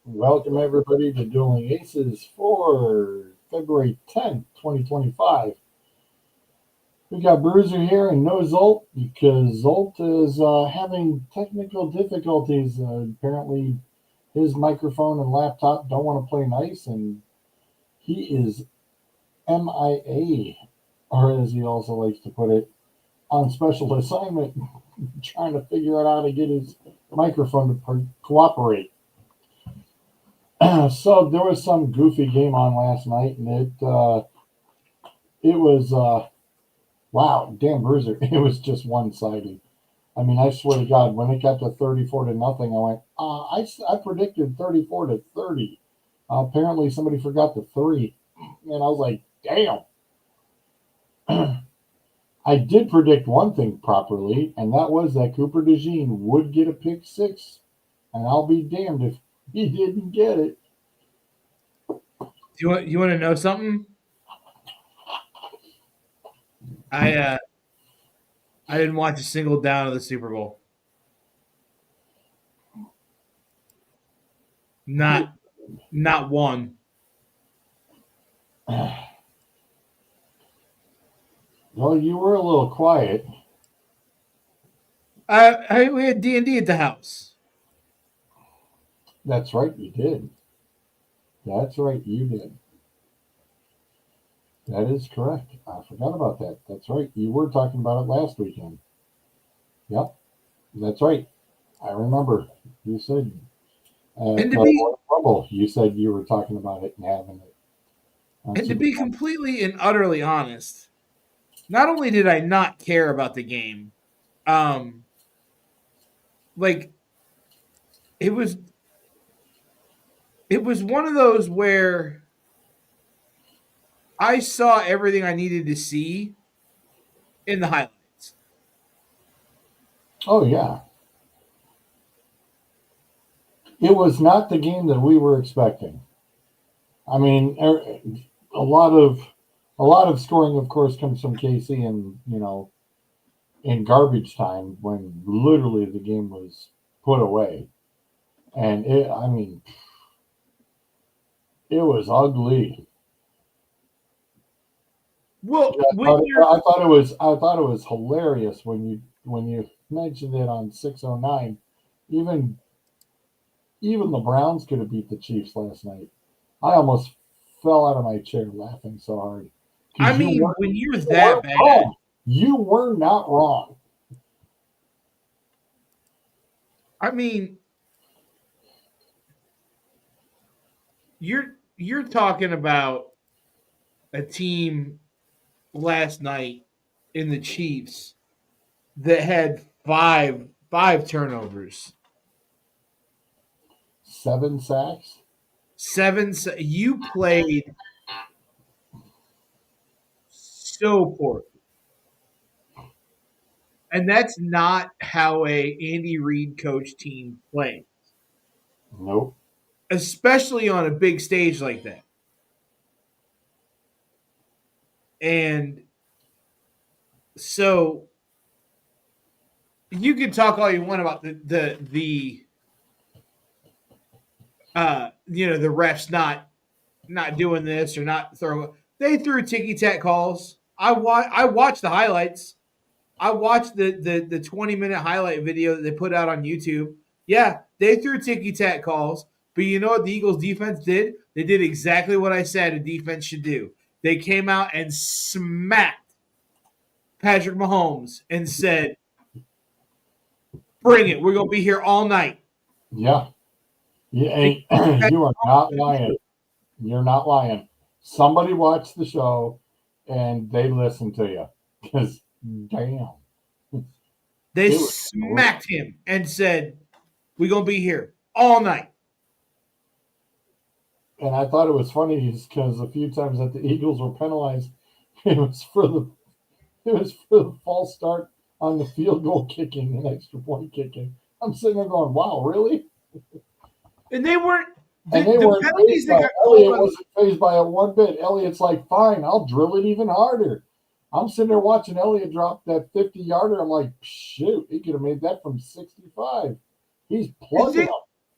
Welcome everybody to Dueling Aces for February 10th, 2025. We got Bruiser here and no Zolt because Zolt is having technical difficulties. Apparently his microphone and laptop don't want to play nice and he is MIA, or as he also likes to put it, on special assignment trying to figure out how to get his microphone to cooperate. So there was some goofy game on last night, and it was wow, damn Bruiser. It was just one sided. I mean, I swear to God, when it got to 34-0, I went, I predicted 34-30. Apparently, somebody forgot the three, and I was like, damn. I did predict one thing properly, and that was that Cooper DeJean would get a pick six, and I'll be damned if he didn't get it. You want to know something? I didn't watch a single down of the Super Bowl. Not one. Well, you were a little quiet. We had D&D at the house. That's right, you did. That's right, you did. That is correct. I forgot about that. That's right. You were talking about it last weekend. Yep, that's right. I remember. You said And to no be trouble. You said you were talking about it and having it on and to Super be Bowl. completely and utterly honest, not only did I not care about the game, um, like it was it was one of those where I saw everything I needed to see in the highlights. Oh yeah, it was not the game that we were expecting. I mean, a lot of a lot of scoring, of course, comes from KC, and in garbage time when literally the game was put away. And I mean, it was ugly. Well, I thought it was hilarious when you mentioned it on 609. Even even the Browns could have beat the Chiefs last night. I almost fell out of my chair laughing so hard I because mean, when you're you weren't that bad, wrong. You were not wrong. I mean, you're talking about a team last night in the Chiefs that had five turnovers. 7 sacks. You played so poorly. And that's not how a Andy Reid coach team plays, Nope. especially on a big stage like that. And so you can talk all you want about the refs not doing this or not throwing. They threw ticky tack calls. I watched the highlights. I watched the 20-minute highlight video that they put out on YouTube. Yeah, they threw ticky tack calls, but you know what the Eagles defense did? They did exactly what I said a defense should do. They came out and smacked Patrick Mahomes and said, "Bring it. We're gonna be here all night." Yeah. You Because ain't. Patrick You are Mahomes not didn't do lying. it. You're not lying. Somebody watched the show and they listened to you because damn, They it was brutal. smacked him and said, "We're gonna be here all night." And I thought it was funny because a few times that the Eagles were penalized, it was for the it was for the false start on the field goal kicking and extra point kicking. I'm sitting there going, "Wow, really?" And they weren't And they the weren't penalties phased that by got called Elliott. on the Wasn't phased by it one bit. Elliott's like, "Fine, I'll drill it even harder." I'm sitting there watching Elliott drop that 50-yarder. I'm like, "Shoot, he could have made that from 65." He's and plugging then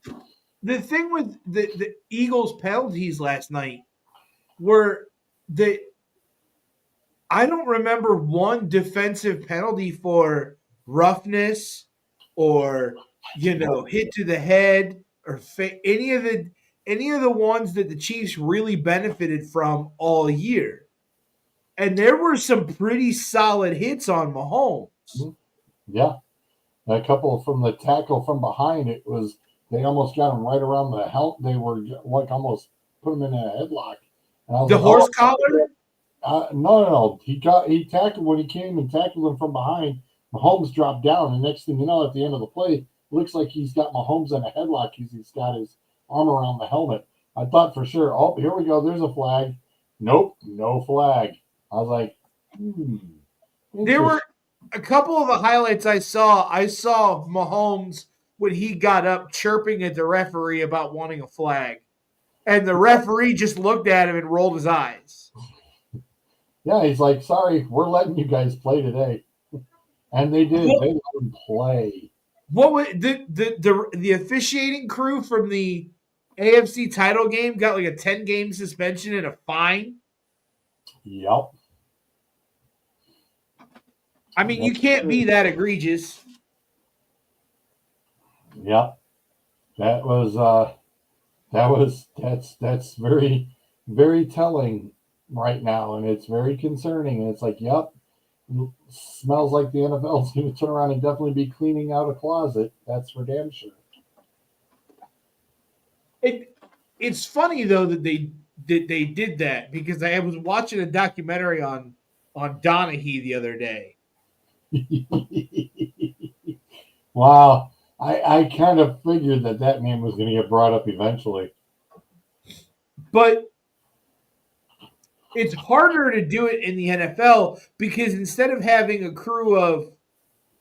them. the thing with the Eagles penalties last night were that I don't remember one defensive penalty for roughness or hit to the head or any of the ones that the Chiefs really benefited from all year. And there were some pretty solid hits on Mahomes. Yeah. A couple from the tackle from behind, they almost got him right around the helmet. They were like almost put him in a headlock. And I was The like, horse oh, collar? no. He tackled when he came and tackled him from behind. Mahomes dropped down, and next thing you know, at the end of the play, it looks like he's got Mahomes in a headlock. He's got his arm around the helmet. I thought for sure, oh, here we go. There's a flag. Nope, no flag. I was like, There were a couple of the highlights I saw Mahomes when he got up chirping at the referee about wanting a flag. And the referee just looked at him and rolled his eyes. Yeah, he's like, sorry, we're letting you guys play today. And they did. They let him play. What was the officiating crew from the AFC title game got like a 10-game suspension and a fine? Yep. I mean, you can't be that egregious. Yep. That's very, very telling right now, and it's very concerning. And it's like, yep, smells like the NFL's going to turn around and definitely be cleaning out a closet. That's for damn sure. It's funny though that they did that because I was watching a documentary on Donaghy the other day. Wow. I kind of figured that name was going to get brought up eventually. But it's harder to do it in the NFL because instead of having a crew of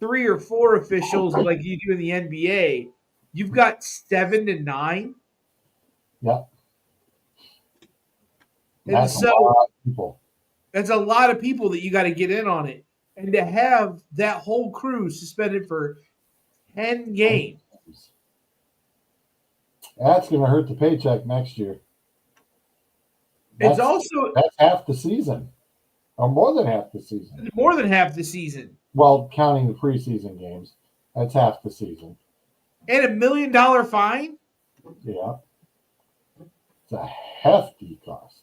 3 or 4 officials like you do in the NBA, you've got 7 to 9. Yep. That's a lot of people. That's a lot of people that you got to get in on it. And to have that whole crew suspended for 10 games. That's going to hurt the paycheck next year. That's half the season, or more than half the season. More than half the season. Well, counting the preseason games, that's half the season. And $1 million fine? Yeah. It's a hefty cost.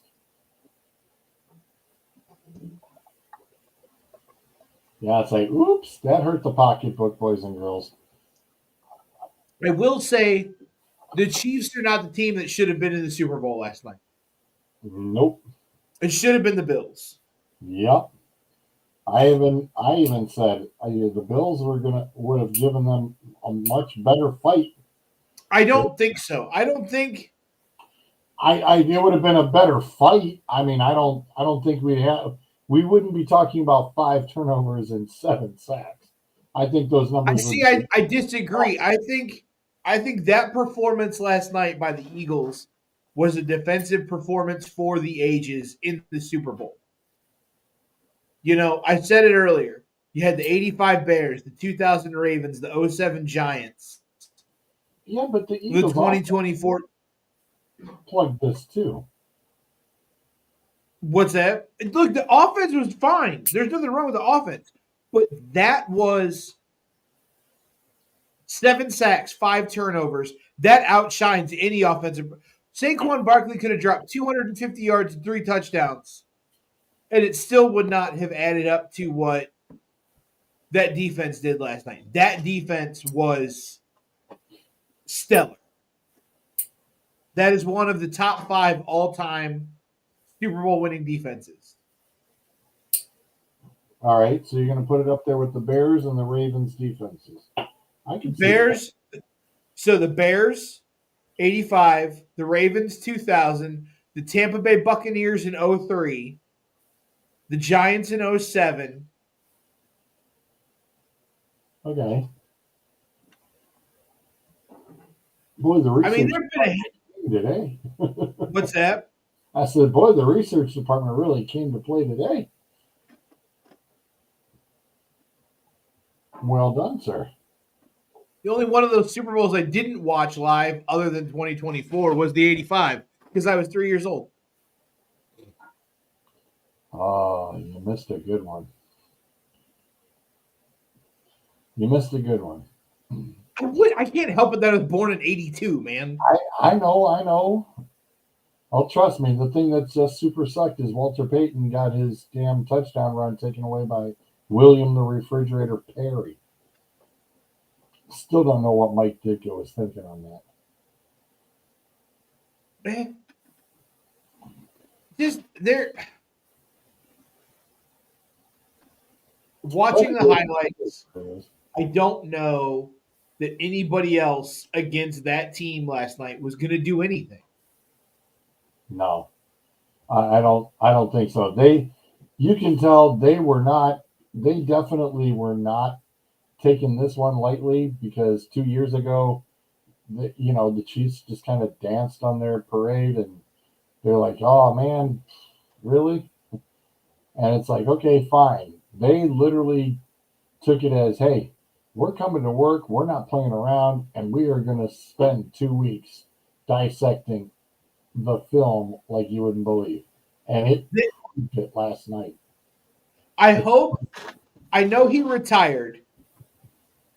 Yeah, it's like, oops, that hurt the pocketbook, boys and girls. I will say the Chiefs are not the team that should have been in the Super Bowl last night. Nope. It should have been the Bills. Yep. I even said the Bills would have given them a much better fight. I don't think so. I don't think it would have been a better fight. I mean, I don't think we wouldn't be talking about 5 turnovers and 7 sacks. I think those numbers. I disagree. I think that performance last night by the Eagles was a defensive performance for the ages in the Super Bowl. I said it earlier. You had the 85 Bears, the 2000 Ravens, the 07 Giants. Yeah, but the Eagles. The 2024 plugged this too. What's that? Look, the offense was fine. There's nothing wrong with the offense. But that was 7 sacks, 5 turnovers. That outshines any offensive. Saquon Barkley could have dropped 250 yards and 3 touchdowns, and it still would not have added up to what that defense did last night. That defense was stellar. That is one of the top 5 all-time Super Bowl winning defenses. All right, so you're going to put it up there with the Bears and the Ravens defenses. I can see Bears. So the Bears, 85, the Ravens, 2000, the Tampa Bay Buccaneers in 03, the Giants in 07. Okay. Boy, the research today. What's that? I said, boy, the research department really came to play today. Well done, sir. The only one of those Super Bowls I didn't watch live, other than 2024, was the '85 because I was 3 years old. Oh, you missed a good one. You missed a good one. I can't help it that I was born in '82, man. I know. Oh, trust me, the thing that just super sucked is Walter Payton got his damn touchdown run taken away by William the Refrigerator Perry. Still don't know what Mike Ditka was thinking on that. Man, just there. Watching the highlights, I don't know that anybody else against that team last night was going to do anything. No, I don't think so. You can tell they were not. They definitely were not taking this one lightly because 2 years ago, the Chiefs just kind of danced on their parade and they're like, "Oh man, really?" And it's like, okay, fine. They literally took it as, hey, we're coming to work, we're not playing around, and we are going to spend 2 weeks dissecting the film like you wouldn't believe. And it hit last night. I hope. I know he retired.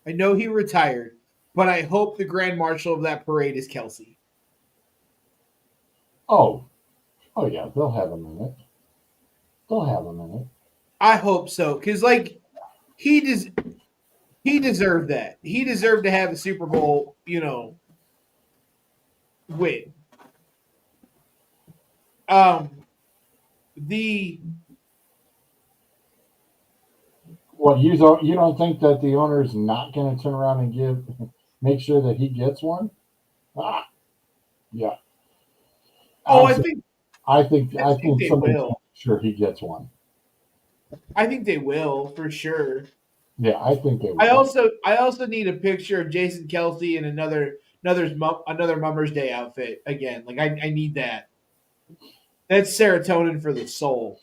But I hope the grand marshal of that parade is Kelsey. Oh, oh yeah, they'll have a minute. They'll have a minute. I hope so, because he does. He deserved that. He deserved to have the Super Bowl, win. The What you don't think that the owner's not going to turn around and make sure that he gets one? Ah, yeah. oh, I think they somebody's will. sure he gets one. I think they will for sure. Yeah, I think they will. I also need a picture of Jason Kelsey in another Mother's Day outfit again. Like I need that. That's serotonin for the soul.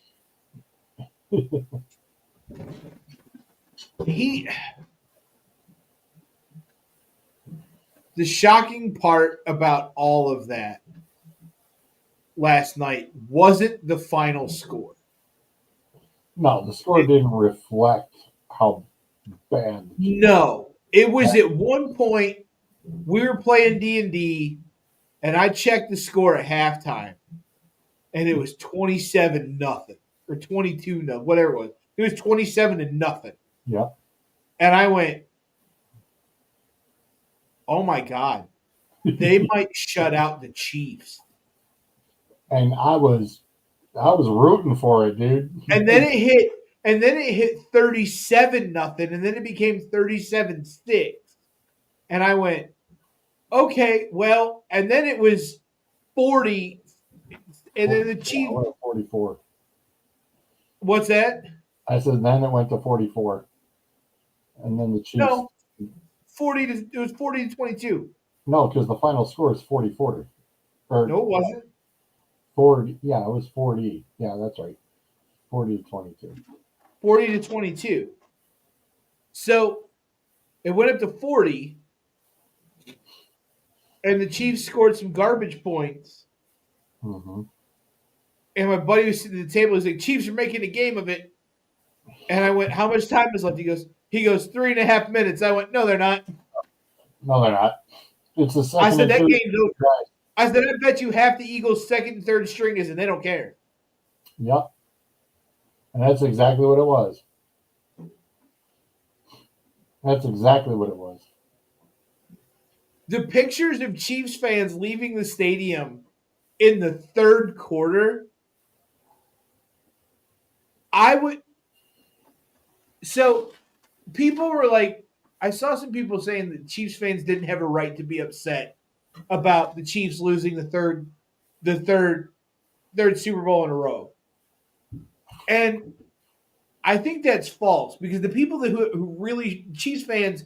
The shocking part about all of that last night wasn't the final score. No, the score didn't reflect how bad. No, it was at one point we were playing D&D, and I checked the score at halftime, and it was 27-0 or 22-0, whatever it was. It was 27-0. Yeah. And I went, oh my God, they might shut out the Chiefs. And I was rooting for it, dude. And then it hit 37-0, and then it became 37-6. And I went, okay, well, and then it was 40, and then the Chiefs. 44. What's that? I said then it went to 44, and then the Chiefs. No, it was 40-22. No, because the final score is 40-40. No, it wasn't. 40. Yeah, it was 40. Yeah, that's right. 40-22. 40-22. So it went up to 40, and the Chiefs scored some garbage points. Mm-hmm. And my buddy was sitting at the table. He's like, "Chiefs are making a game of it." And I went, "How much time is left?" He goes, 3.5 minutes. I went, "No, they're not." No, they're not. It's the second. I said that game's over. I said, "I bet you half the Eagles' second and third stringers, and they don't care." Yep. And that's exactly what it was. That's exactly what it was. The pictures of Chiefs fans leaving the stadium in the third quarter, so people were like, I saw some people saying that Chiefs fans didn't have a right to be upset about the Chiefs losing the third Super Bowl in a row. And I think that's false because the people who really Chiefs fans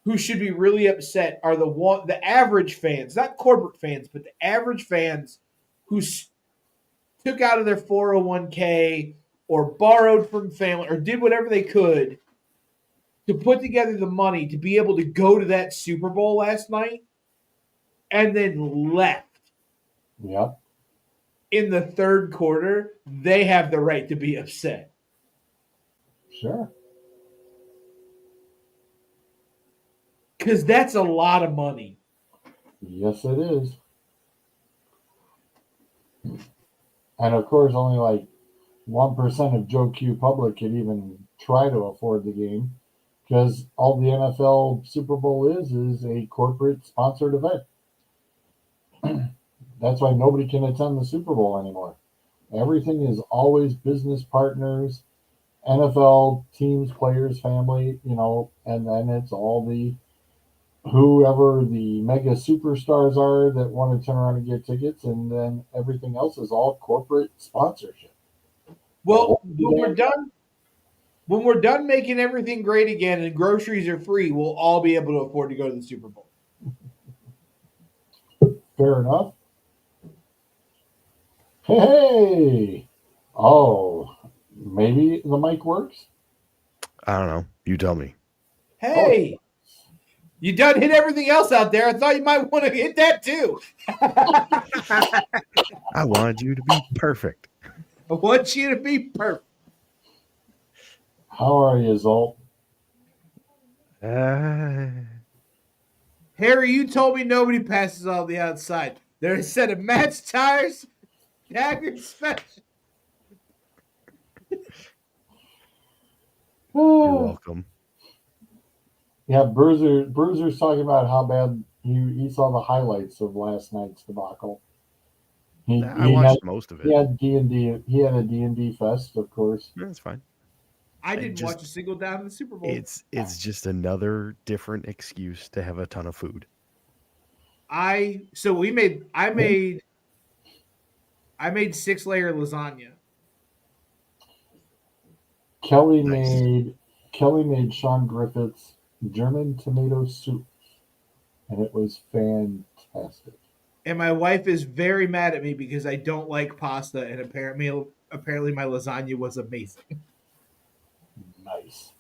who should be really upset are the average fans, not corporate fans, but the average fans who took out of their 401k or borrowed from family or did whatever they could to put together the money to be able to go to that Super Bowl last night and then left Yep. in the third quarter, they have the right to be upset. Sure. Because that's a lot of money. Yes, it is. And of course, only like 1% of Joe Q public can even try to afford the game because all the NFL Super Bowl is a corporate sponsored event. That's why nobody can attend the Super Bowl anymore. Everything is always business partners, NFL teams, players, family, and then it's all the whoever the mega superstars are that want to turn around and get tickets, and then everything else is all corporate sponsorship. Well, when we're done making everything great again and groceries are free, we'll all be able to afford to go to the Super Bowl. Fair enough. Hey, oh, maybe the mic works. I don't know. You tell me. Hey, you done hit everything else out there. I thought you might want to hit that too. I wanted you to be perfect. I want you to be perfect. How are you, Zolt? Harry, you told me nobody passes on the outside. They're a set of match tires, Haggard special. You're welcome. Yeah, Bruiser's talking about how bad he saw the highlights of last night's debacle. I watched most of it. He had D&D. He had a D&D fest, of course. That's fine. I didn't watch a single down in the Super Bowl. It's just another different excuse to have a ton of food. I made 6-layer lasagna. Kelly made Sean Griffith's German tomato soup, and it was fantastic. And my wife is very mad at me because I don't like pasta, and apparently my lasagna was amazing. Nice.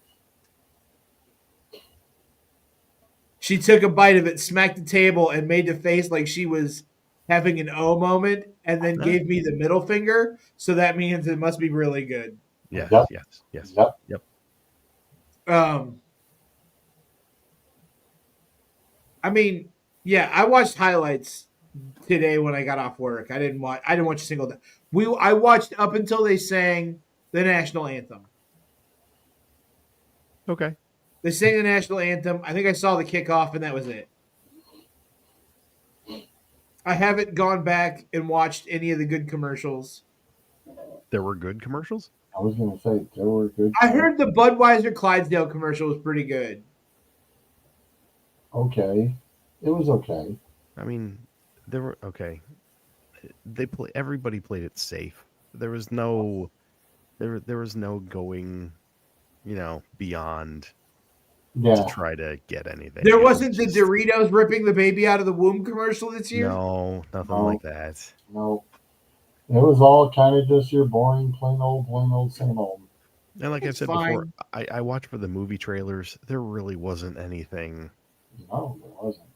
She took a bite of it, smacked the table, and made the face like she was having an O moment, and then gave me the middle finger. So that means it must be really good. Yes, Yep. yes. Yep. I mean, yeah, I watched highlights today when I got off work. I didn't watch a single day. I watched up until they sang the national anthem. Okay. They sang the national anthem. I think I saw the kickoff, and that was it. I haven't gone back and watched any of the good commercials. There were good commercials? I was going to say, there were good. I heard the Budweiser Clydesdale commercial was pretty good. Okay. It was okay. I mean, there were okay. Everybody played it safe. There was no going, beyond to try to get anything. There wasn't the Doritos ripping the baby out of the womb commercial this year? No, nothing like that. No. It was all kind of just your boring, plain old, same old. And like I said before, I watched for the movie trailers. There really wasn't anything. No, there wasn't.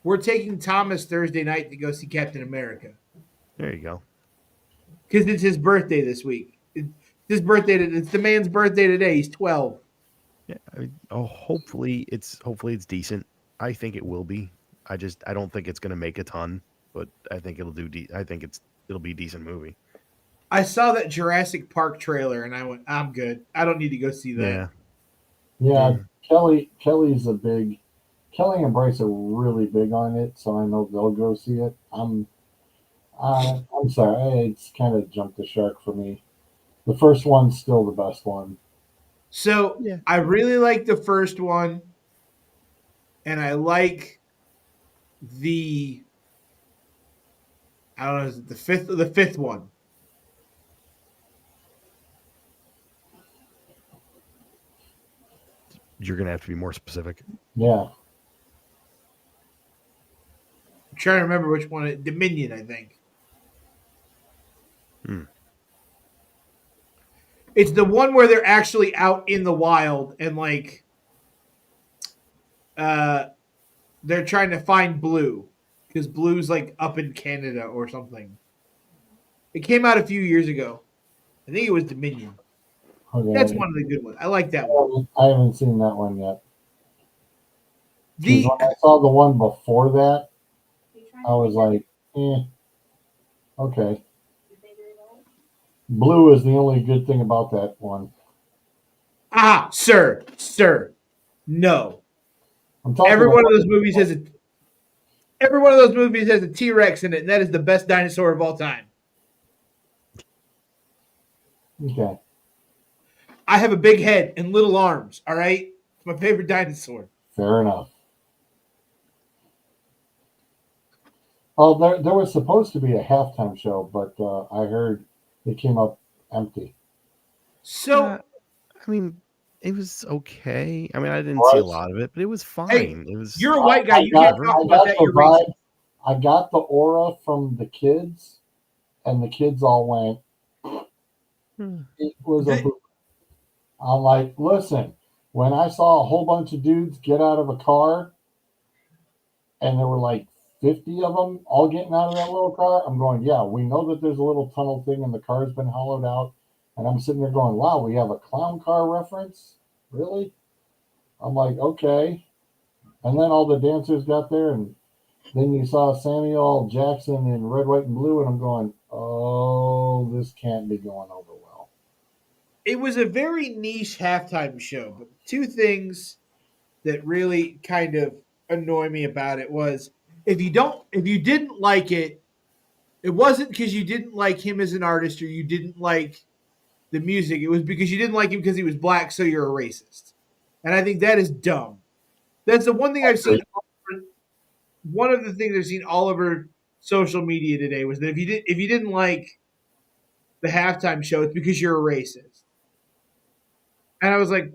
We're taking Thomas Thursday night to go see Captain America. There you go. Because it's his birthday this week. It's the man's birthday today. He's 12. Yeah. Hopefully it's decent. I think it will be. I don't think it's going to make a ton, but I think it'll do. It'll be a decent movie. I saw that Jurassic Park trailer and I went, I'm good. I don't need to go see that. Yeah. Kelly and Bryce are really big on it, so I know they'll go see it. I'm sorry, it's kind of jumped the shark for me. The first one's still the best one. So I really like the first one, and I like the fifth one. You're gonna have to be more specific. Yeah. I'm trying to remember which one. Dominion, I think. It's the one where they're actually out in the wild and like uh they're trying to find Blue because Blue's like up in Canada or something. It came out a few years ago. I think it was Dominion. That's Okay. one of the good ones. I like that one. I haven't seen that one yet. Because The when I saw the one before that, I was like, okay. Blue is the only good thing about that one. sir, no. I'm talking Every about one of those movies has a T-Rex in it, and that is the best dinosaur of all time. okay. I have a big head and little arms. All right, it's my favorite dinosaur. Fair enough. Oh, there was supposed to be a halftime show, but I heard it came up empty. So, I mean, it was okay. I mean, I didn't see a Was lot of it, but it was hey, fine. It was you're a white guy. I You got can't talk I about got that. the You're vibe. racist. I got the aura from the kids, and the kids all went. It was a. The- Boo. I'm like, listen. When I saw a whole bunch of dudes get out of a car, and there were like 50 of them all getting out of that little car, I'm going, yeah, we know that there's a little tunnel thing, and the car's been hollowed out. And I'm sitting there going, wow, we have a clown car reference, really? I'm like, okay. And then all the dancers got there, and then you saw Samuel Jackson in red, white, and blue, and I'm going, oh, this can't be going over well. it was a very niche halftime show, but two things that really kind of annoy me about it was if you didn't like it, it wasn't because you didn't like him as an artist or you didn't like the music. It was because you didn't like him because he was black, so you're a racist. And I think that is dumb. That's the one thing I've seen. One of the things I've seen all over social media today was that if you didn't like the halftime show, it's because you're a racist. And I was like,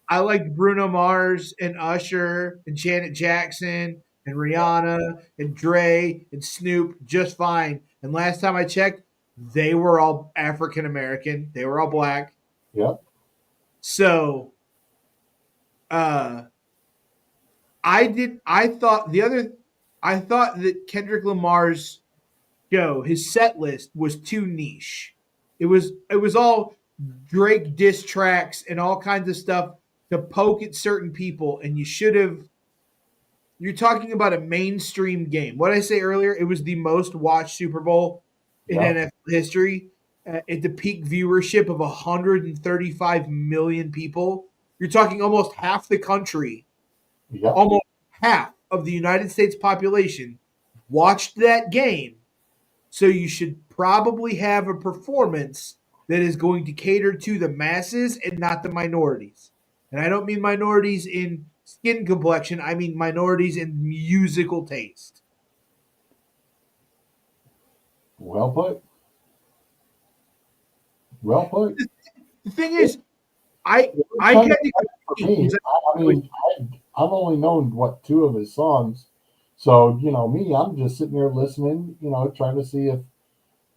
I liked Bruno Mars and Usher and Janet Jackson and Rihanna and Dre and Snoop just fine. And last time I checked, they were all African American. They were all black. Yep. So uh I thought that Kendrick Lamar's show, his set list was too niche. It was all Drake diss tracks and all kinds of stuff to poke at certain people, and you're talking about a mainstream game. What did I say earlier? It was the most watched Super Bowl in Yep. NFL history at the peak viewership of 135 million people. You're talking almost half the country, Yep. almost half of the United States population watched that game. So you should probably have a performance that is going to cater to the masses and not the minorities. And I don't mean minorities in skin complexion, I mean minorities in musical taste. Well put. Well put. The thing is, I It was I kind had of to for go me. because I mean, I've only known what two of his songs, so me, I'm just sitting there listening, trying to see if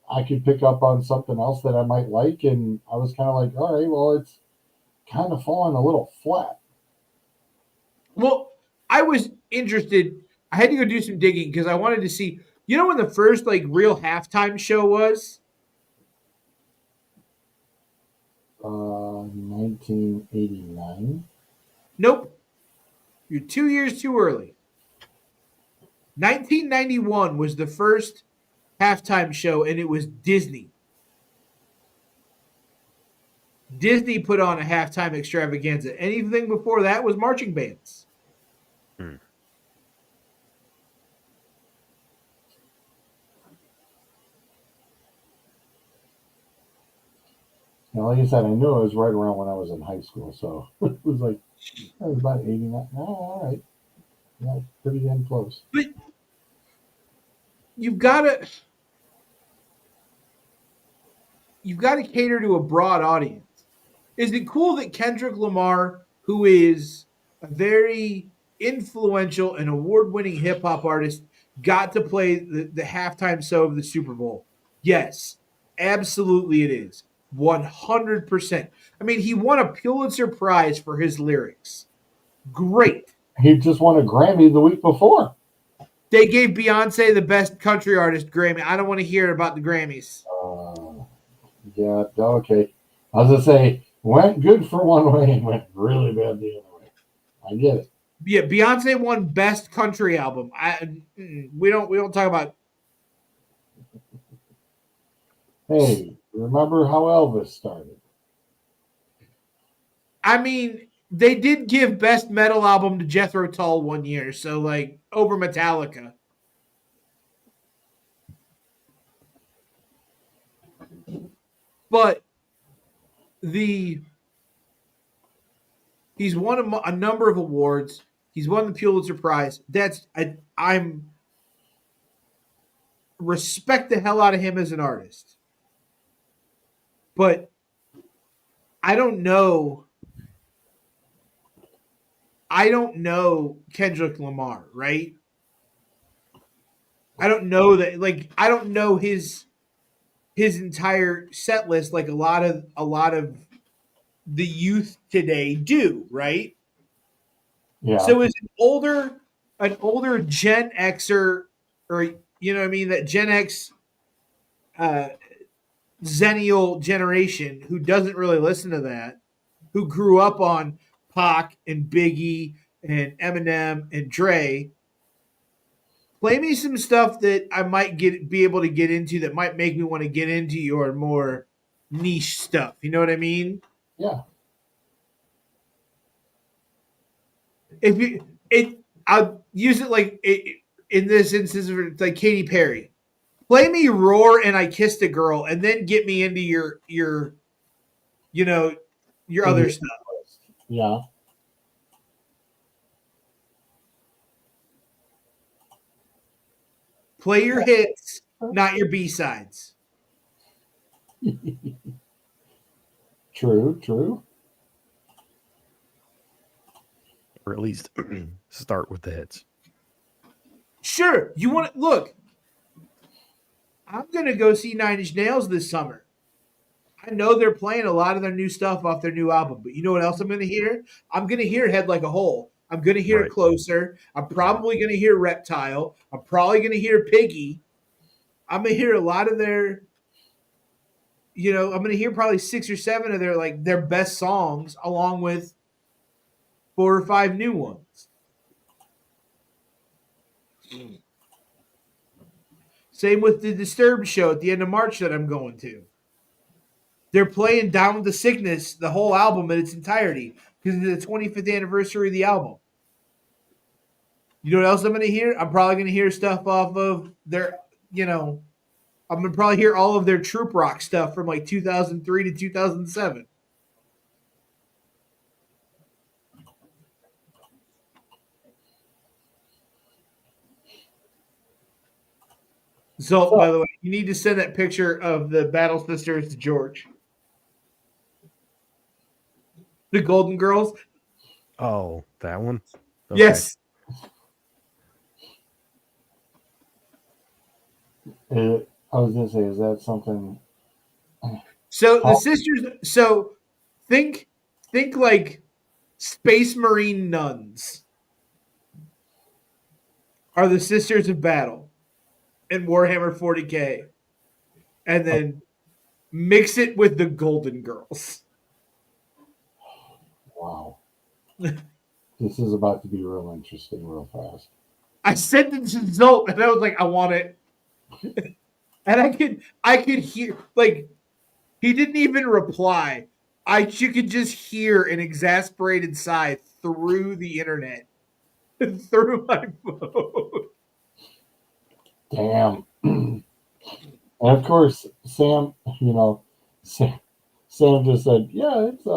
I could pick up on something else that I might like, and I was kind of like, all right, well, it's kind of falling a little flat. well, I was interested. I had to go do some digging because I wanted to see. You know when the first like real halftime show was? 1989. Nope. You're 2 years too early. 1991 was the first halftime show, and it was Disney. Disney put on a halftime extravaganza. Anything before that was marching bands. Hmm. Like I said, I knew it was right around when I was in high school, so it was like it was about 89. Oh, all right, yeah, pretty damn close. But you've got to cater to a broad audience. Is it cool that Kendrick Lamar, who is a very influential and award-winning hip hop artist, got to play the halftime show of the Super Bowl? Yes, absolutely it is. 100%. I mean, he won a Pulitzer Prize for his lyrics. Great. He just won a Grammy the week before. They gave Beyonce the best country artist Grammy. I don't want to hear about the Grammys. Yeah, okay. I was gonna say went good for one way and went really bad the other way. I get it. Yeah, Beyonce won best country album. We don't talk about. Hey, remember how Elvis started? I mean, they did give best metal album to Jethro Tull one year, so like over Metallica. But he's won a number of awards. He's won the Pulitzer Prize. I'm respect the hell out of him as an artist. But I don't know Kendrick Lamar, right? I don't know that, like, I don't know his entire set list like a lot of the youth today do, right? Yeah. So is an older Gen Xer, or you know what I mean, that Gen X Zennial generation who doesn't really listen to that, who grew up on Pac and Biggie and Eminem and Dre. Play me some stuff that I might be able to get into that might make me want to get into your more niche stuff. You know what I mean? Yeah. I'll use it like in this instance, like Katy Perry. Play me "Roar" and "I Kissed a Girl," and then get me into your other stuff. Yeah. Play your hits, not your B-sides. True. Or at least start with the hits. Sure, you want to look. I'm gonna go see Nine Inch Nails this summer. I know they're playing a lot of their new stuff off their new album, but you know what else I'm gonna hear? I'm gonna hear "Head Like a Hole." I'm gonna hear Right. "Closer." I'm probably gonna hear "Reptile." I'm probably gonna hear "Piggy." I'm gonna hear a lot of their. I'm gonna hear probably 6 or 7 of their best songs, along with 4 or 5 new ones. Same with the Disturbed show at the end of March that I'm going to. They're playing "Down with the Sickness," the whole album in its entirety, because it's the 25th anniversary of the album. You know what else I'm going to hear? I'm probably going to hear stuff off of their, I'm going to probably hear all of their Troop Rock stuff from like 2003 to 2007. So, by the way, you need to send that picture of the Battle Sisters to George. The Golden Girls. Oh, that one? Okay. Yes. I was going to say, is that something? So the sisters, think like Space Marine nuns are the Sisters of Battle in Warhammer 40K. And then mix it with the Golden Girls. Wow. This is about to be real interesting real fast. I sent it to Zolt and I was like, I want it. And I could hear, like, he didn't even reply. You could just hear an exasperated sigh through the internet, through my phone. Damn. And of course, Sam, Sam just said, yeah, it's,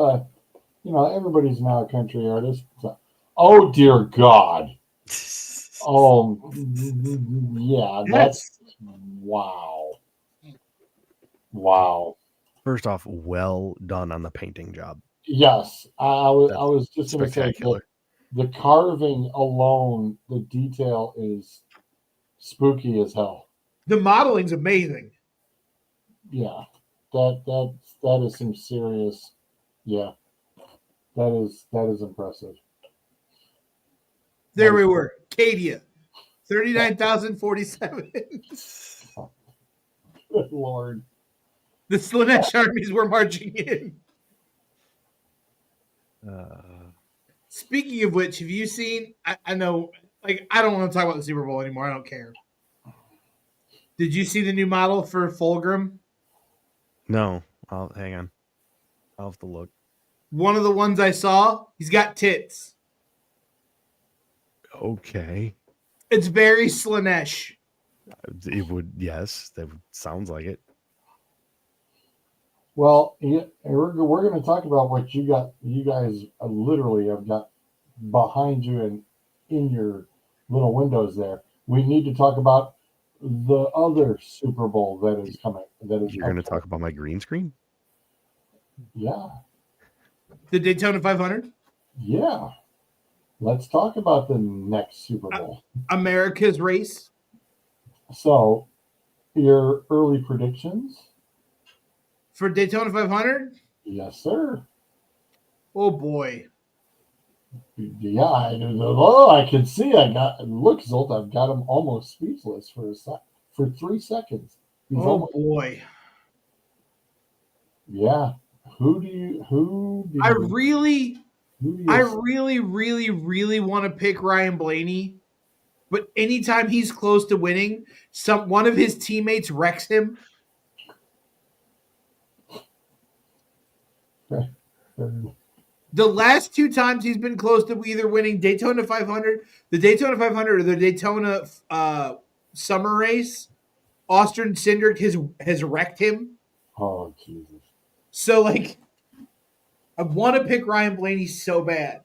everybody's now a country artist. So, oh, dear God. Oh, yeah, that's, wow. First off, well done on the painting job. Yes, I was just going to say spectacular. The carving alone, the detail is spooky as hell. The modeling's amazing. Yeah. that is some serious. Yeah, that is impressive. There we were. Cadia, 39,047. Good Lord. The Slanesh armies were marching in. Speaking of which, have you seen? I know, like, I don't want to talk about the Super Bowl anymore. I don't care. Did you see the new model for Fulgrim? No, I'll hang on. I'll have to look. One of the ones I saw, he's got tits. Okay. It's very Slanesh. It would, yes, that sounds like it. Well, yeah, we're going to talk about what you got. You guys literally have got behind you and in your little windows there. We need to talk about the other Super Bowl that is coming. That is You're going to talk about my green screen? Yeah, The Daytona 500, yeah. Let's talk about the next Super Bowl. America's race. So, your early predictions? For Daytona 500? Yes, sir. Oh boy. Yeah, I can see. Look, Zolt. I've got him almost speechless for 3 seconds. Oh boy. Yeah. I really want to pick Ryan Blaney, but anytime he's close to winning, one of his teammates wrecks him. The last 2 times he's been close to either winning Daytona 500, the Daytona 500, or the Daytona summer race, Austin Cindric has wrecked him. Oh, Jesus. So, like, I want to pick Ryan Blaney so bad.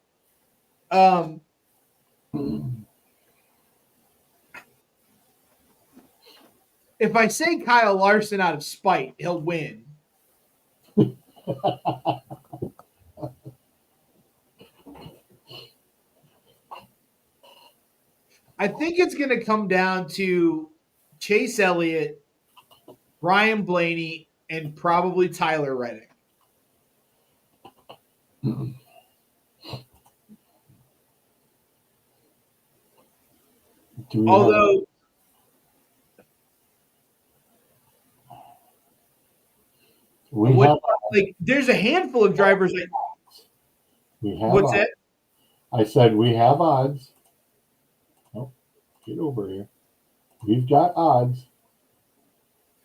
If I say Kyle Larson out of spite, he'll win. I think it's going to come down to Chase Elliott, Ryan Blaney, and probably Tyler Reddick. Although there's a handful of drivers. What's that? I said we have odds. Oh, get over here. We've got odds.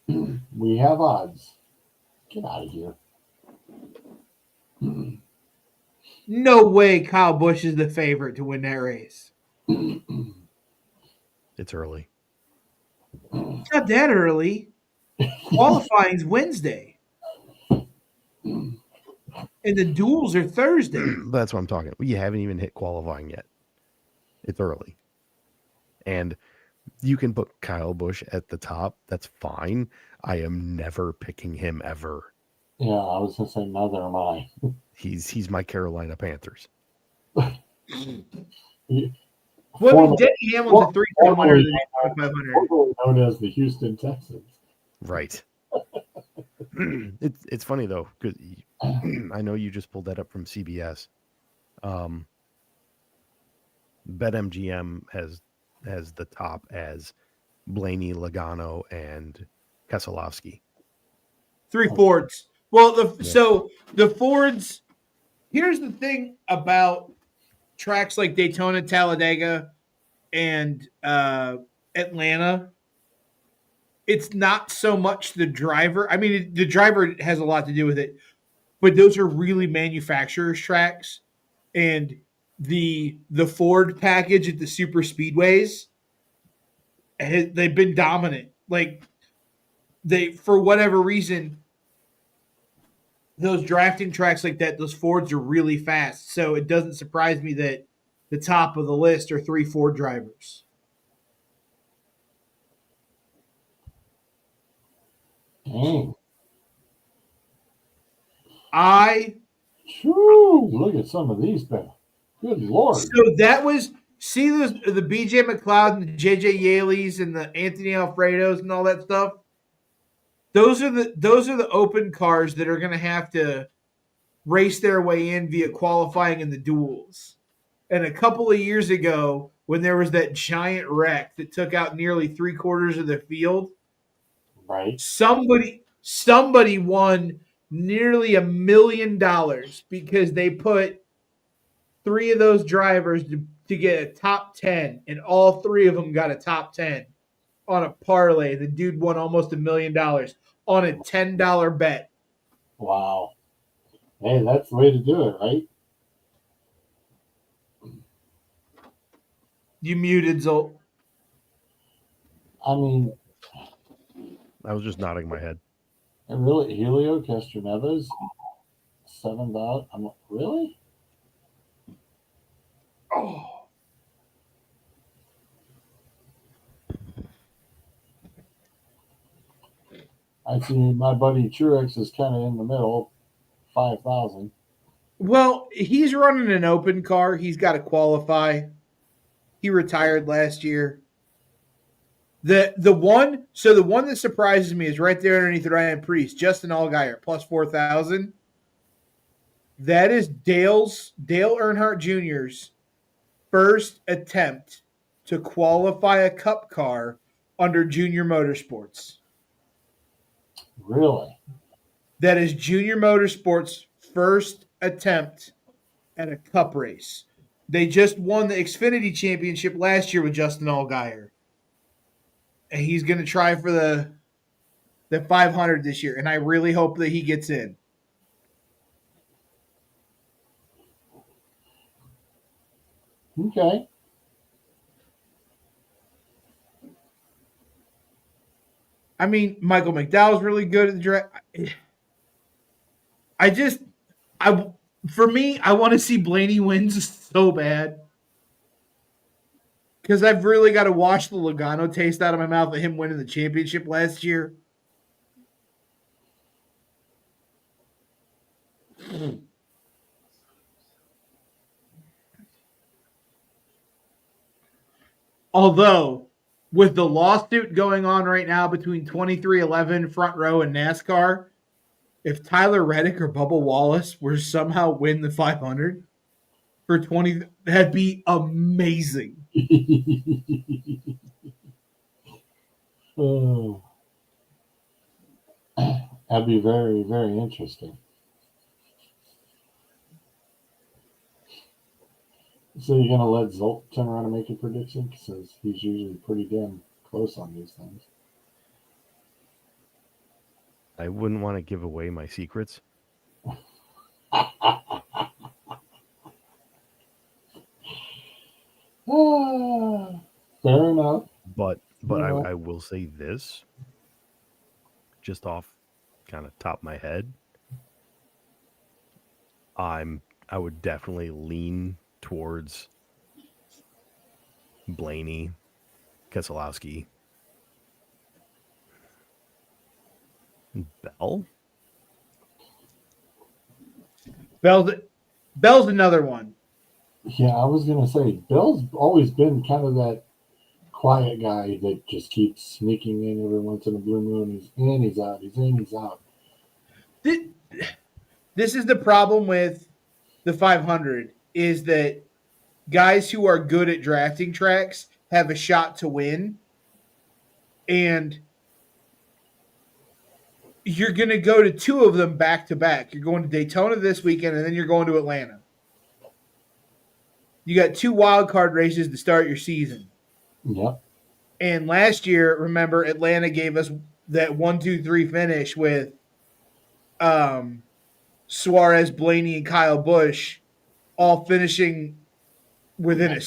We have odds. Get out of here. No way Kyle Busch is the favorite to win that race. It's early. It's not that early. Qualifying's Wednesday. And the duels are Thursday. That's what I'm talking about. You haven't even hit qualifying yet. It's early. And you can put Kyle Busch at the top. That's fine. I am never picking him ever. Yeah, I was going to say, neither am I. He's my Carolina Panthers. Well, Denny Hamlin's a 3-time winner of the 500. Known as the Houston Texans. Right. It's funny, though, because I know you just pulled that up from CBS. BetMGM has the top as Blaney, Logano, and Keselowski. 3 Fords. Well, so the Fords, here's the thing about tracks like Daytona, Talladega, and Atlanta. It's not so much the driver. I mean, the driver has a lot to do with it, but those are really manufacturers' tracks. And the Ford package at the super speedways, they've been dominant. Like, for whatever reason, those drafting tracks like that, those Fords are really fast. So it doesn't surprise me that the top of the list are 3 Ford drivers. Dang. Look at some of these, Ben. Good Lord. So that was, see the BJ McLeod and the JJ Yaleys and the Anthony Alfredos and all that stuff? those are the open cars that are going to have to race their way in via qualifying in the duels. And a couple of years ago, when there was that giant wreck that took out nearly 3/4 of the field, Right. somebody won nearly $1 million because they put 3 of those drivers to get a top 10, and all 3 of them got a top 10 on a parlay. The dude won almost $1 million on a $10 bet. Wow. Hey, that's the way to do it, right? You muted, Zolt. I mean, I was just nodding my head. and really, Helio Castroneves, $7. I'm like, really? Oh, I see my buddy Truex is kind of in the middle, 5,000. well, he's running an open car. He's got to qualify. He retired last year. The one that surprises me is right there underneath Ryan Priest, Justin Allgaier, plus 4,000. That is Dale Earnhardt Jr.'s first attempt to qualify a Cup car under Junior Motorsports. Really? That is Junior Motorsports' first attempt at a Cup race. They just won the Xfinity Championship last year with Justin Allgaier. And he's going to try for the 500 this year, and I really hope that he gets in. Okay. I mean, Michael McDowell's really good at the draft. For me, I want to see Blaney wins so bad. Because I've really got to wash the Logano taste out of my mouth of him winning the championship last year. Although, with the lawsuit going on right now between 2311 Front Row and NASCAR, if Tyler Reddick or Bubba Wallace were to somehow win the 500 for 20, that'd be amazing. Oh, that'd be very, very interesting. So you're gonna let Zolt turn around and make a prediction because he's usually pretty damn close on these things. I wouldn't want to give away my secrets. Fair enough. But Yeah. I will say this, just off kind of top of my head. I would definitely lean towards Blaney, Keselowski, Bell. Bell's another one. Yeah, I was gonna say Bill's always been kind of that quiet guy that just keeps sneaking in every once in a blue moon. He's in, he's out, he's in, he's out. This is the problem with the 500 is that guys who are good at drafting tracks have a shot to win, and you're going to go to 2 of them back to back. You're going to Daytona this weekend, and then you're going to Atlanta. You got 2 wild card races to start your season. Yep. And last year, remember, Atlanta gave us that 1-2-3 finish with Suarez, Blaney, and Kyle Busch all finishing within a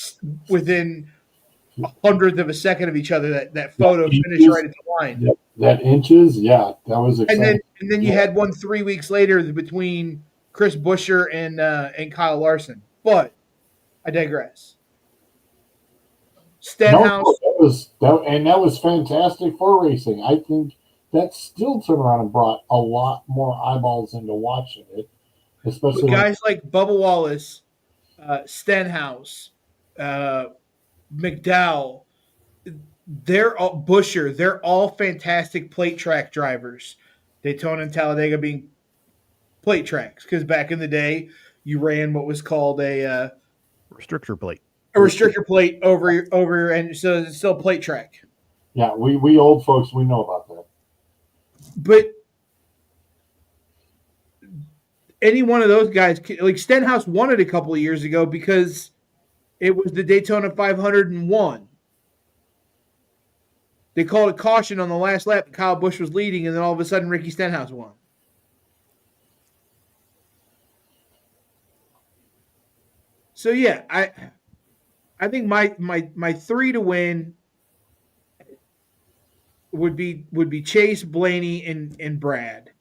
hundredth of a second of each other. That photo finish right at the line. That inches, yeah, that was exciting. And then you had one 3 weeks later between Chris Buescher and Kyle Larson. But I digress. Stenhouse. That was fantastic for racing. I think that still turned around and brought a lot more eyeballs into watching it, especially guys like Bubba Wallace, Stenhouse, McDowell. they're all Busher. They're all fantastic plate track drivers. Daytona and Talladega being plate tracks because back in the day you ran what was called Restrictor plate. a restrictor plate over and so it's still a plate track. Yeah, we old folks, we know about that. But any one of those guys, like Stenhouse won it a couple of years ago because it was the Daytona 501. They called it caution on the last lap. Kyle Busch was leading, and then all of a sudden Ricky Stenhouse won. So yeah, I think my three to win would be Chase, Blaney, and Brad.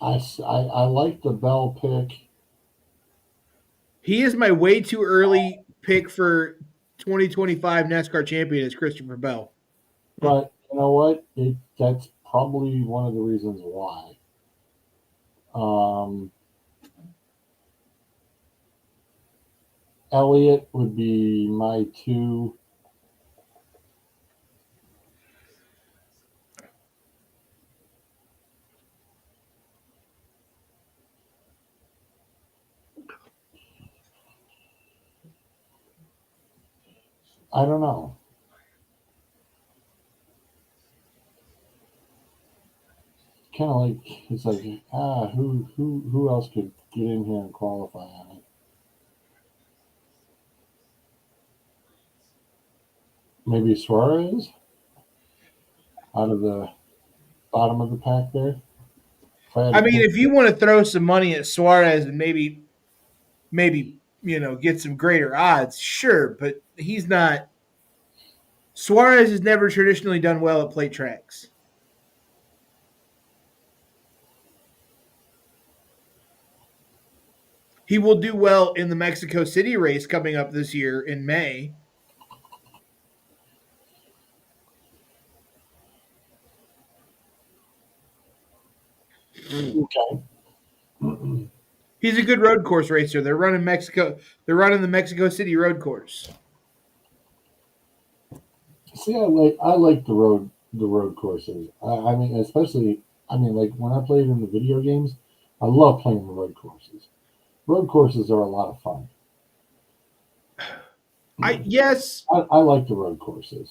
I like the Bell pick. He is my way too early pick for 2025 NASCAR champion is Christopher Bell. But you know what? That's probably one of the reasons why. Elliott would be my two. I don't know. Kind of like it's like who else could get in here and qualify on it? Maybe Suarez out of the bottom of the pack there. I mean, if you want to throw some money at Suarez and maybe get some greater odds, sure, but he's not. Suarez has never traditionally done well at plate tracks. He will do well in the Mexico City race coming up this year in May. Okay. He's a good road course racer. They're running the Mexico City road course. See, I like the road courses. I mean, especially like when I played in the video games, I love playing the road courses. Road courses are a lot of fun. I like the road courses.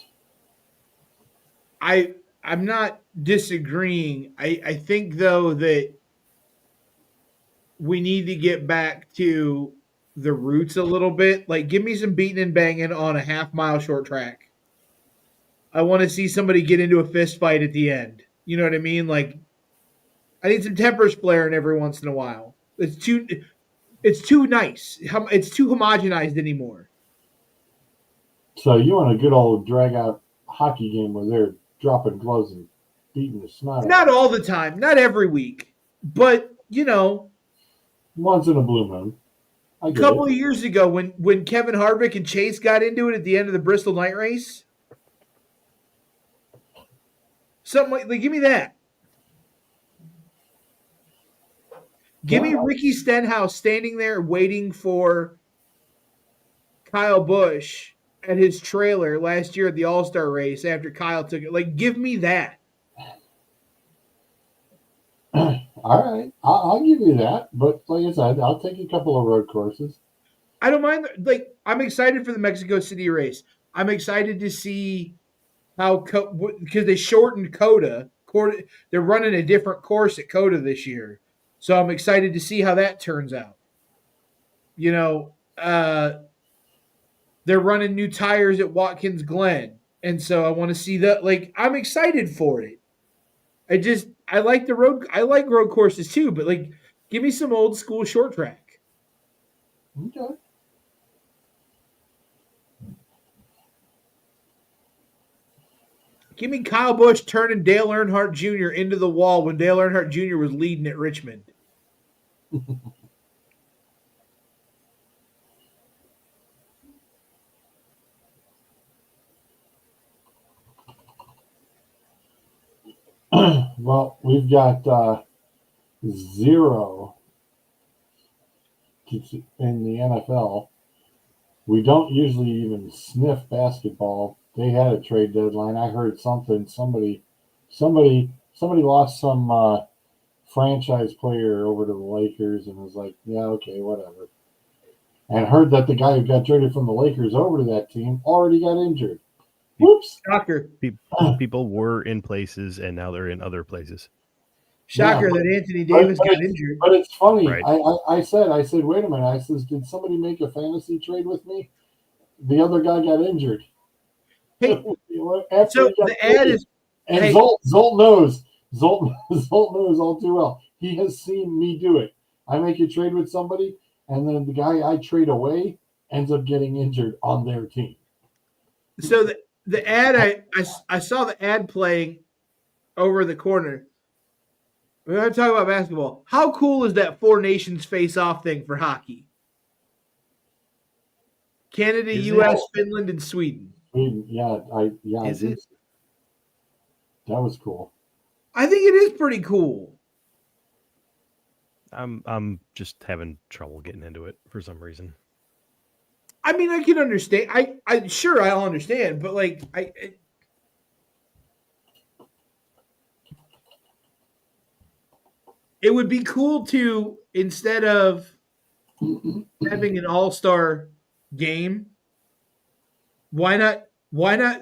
I'm not disagreeing. I think though that we need to get back to the roots a little bit. Like, give me some beating and banging on a half-mile short track. I want to see somebody get into a fist fight at the end. You know what I mean? Like, I need some tempers flaring every once in a while. It's too nice. It's too homogenized anymore. So you want a good old drag out hockey game where they're dropping gloves and beating the snot out. Not all the time, not every week, but once in a blue moon. A couple of years ago when Kevin Harvick and Chase got into it at the end of the Bristol night race. Something like give me that. Give me Ricky Stenhouse standing there waiting for Kyle Busch at his trailer last year at the All-Star race after Kyle took it. Like, give me that. All right. I'll give you that. But like I said, I'll take a couple of road courses. I don't mind. Like, I'm excited for the Mexico City race. I'm excited to see how because they shortened COTA. They're running a different course at COTA this year. So I'm excited to see how that turns out. They're running new tires at Watkins Glen. And so I want to see that. Like, I'm excited for it. I like road courses too, but like, give me some old school short track. Okay. Give me Kyle Busch turning Dale Earnhardt Jr. into the wall when Dale Earnhardt Jr. was leading at Richmond. Well, we've got 0 in the NFL. We don't usually even sniff basketball. They had a trade deadline. I heard something. Somebody lost some franchise player over to the Lakers and was like, yeah, okay, whatever. And heard that the guy who got traded from the Lakers over to that team already got injured. Whoops. Shocker. People were in places and now they're in other places. Shocker Yeah, that Anthony Davis got it's, injured. but it's funny. Right. I said, wait a minute. I says, did somebody make a fantasy trade with me? The other guy got injured. Hey, After so he got the ad traded. is And hey, Zolt knows. Zolt knows all too well. He has seen me do it. I make a trade with somebody, and then the guy I trade away ends up getting injured on their team. so the ad I saw the ad playing over the corner. We're going to talk about basketball. How cool is that Four Nations face-off thing for hockey? Canada, Is U.S., it? Finland, and Sweden. Yeah, I Is did. it? That was cool. I think it is pretty cool. I'm just having trouble getting into it for some reason. I mean, I can understand. I sure I'll understand, but like it would be cool to, instead of having an all-star game, why not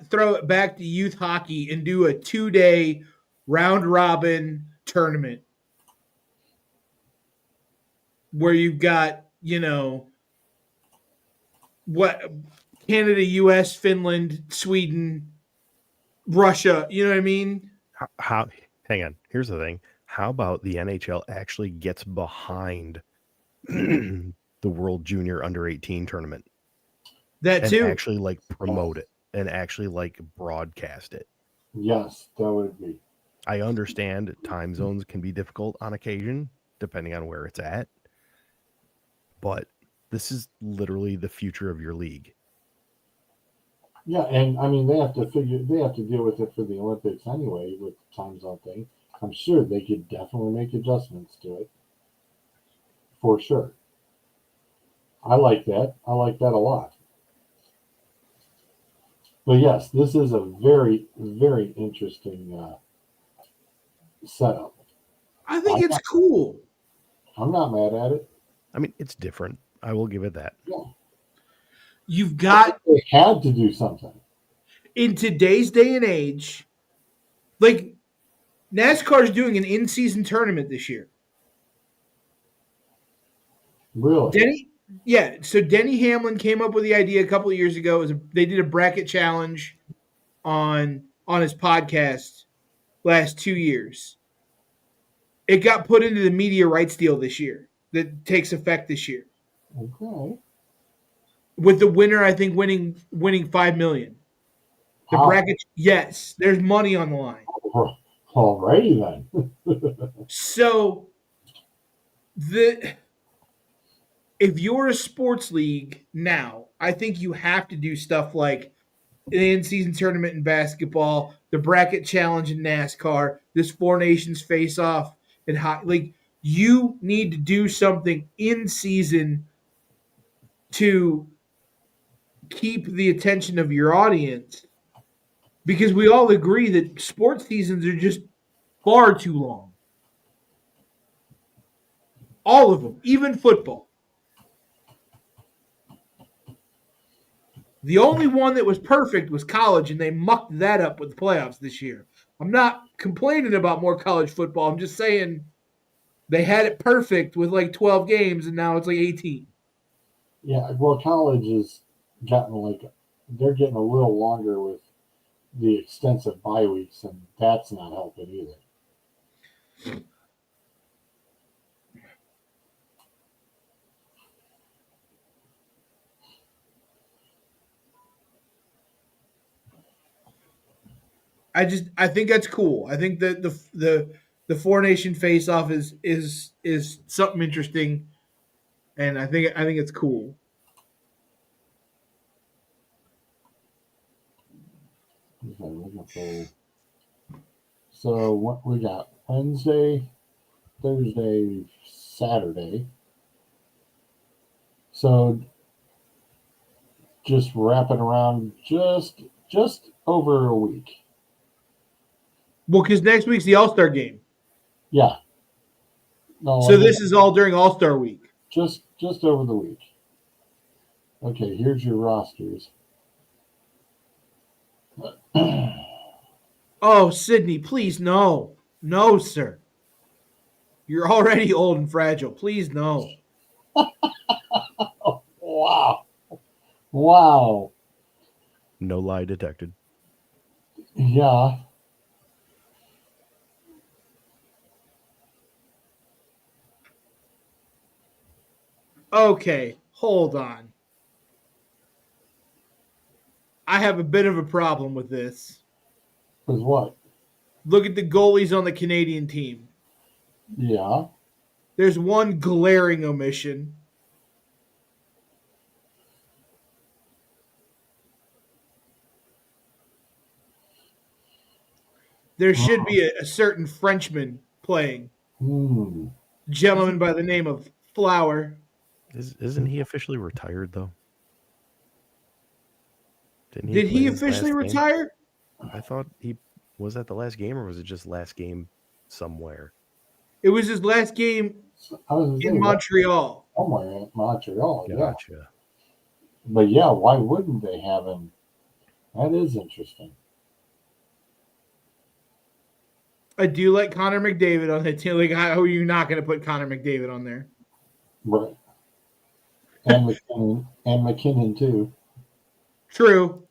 throw it back to youth hockey and do a 2-day round robin tournament where you've got, what, Canada, US, Finland, Sweden, Russia, you know what I mean? How hang on. Here's the thing. How about the NHL actually gets behind the World Junior Under 18 tournament That and too. actually like promote it and actually like broadcast it? Yes, that would be. I understand time zones can be difficult on occasion, depending on where it's at. But this is literally the future of your league. Yeah, and I mean they have to deal with it for the Olympics anyway with the time zone thing. I'm sure they could definitely make adjustments to it. For sure. I like that. I like that a lot. But yes, this is a very, very interesting setup. I think I'm it's cool. not mad at it. I mean, it's different. I will give it that. Yeah. You've got, They had to do something. in today's day and age, like NASCAR is doing an in-season tournament this year. Really? So Denny Hamlin came up with the idea a couple of years ago. They did a bracket challenge on his podcast last 2 years. It got put into the media rights deal this year that takes effect this year. Okay. With the winner, I think winning $5 million. The Wow. bracket, yes, there's money on the line. Alrighty then. So if you're a sports league now, I think you have to do stuff like an in-season tournament in basketball, the bracket challenge in NASCAR, this Four Nations face-off in hockey. Like, you need to do something in season to keep the attention of your audience, because we all agree that sports seasons are just far too long. All of them, even football. The only one that was perfect was college, and they mucked that up with the playoffs this year. I'm not complaining about more college football. I'm just saying they had it perfect with like 12 games, and now it's like 18. Yeah, well, college has gotten they're getting a little longer with the extensive bye weeks, and that's not helping either. I think that's cool. I think that the Four Nation face off is something interesting, and I think it's cool. Okay, looking for So what we got Wednesday, Thursday, Saturday. So just wrapping around just over a week. Well, because next week's the All-Star game. Yeah. No, So this is all during All-Star week. just over the week. Okay, here's your rosters. Oh, Sydney, please no. No, sir. You're already old and fragile. Please no. Wow. Wow. No lie detected. Yeah. Okay, hold on. I have a bit of a problem with this. Because what? Look at the goalies on the Canadian team. Yeah. There's one glaring omission. There should be a certain Frenchman playing. Gentleman by the name of Flower. Isn't he officially retired though? Didn't Did play he his officially last game? retire? I thought he was that the last game, or was it just last game somewhere? It was his last game in Montreal. Somewhere in Montreal, Gotcha. yeah. But yeah, why wouldn't they have him? That is interesting. I do like Connor McDavid on that team. Like, how are you not going to put Connor McDavid on there? Right. And McKinnon too. True.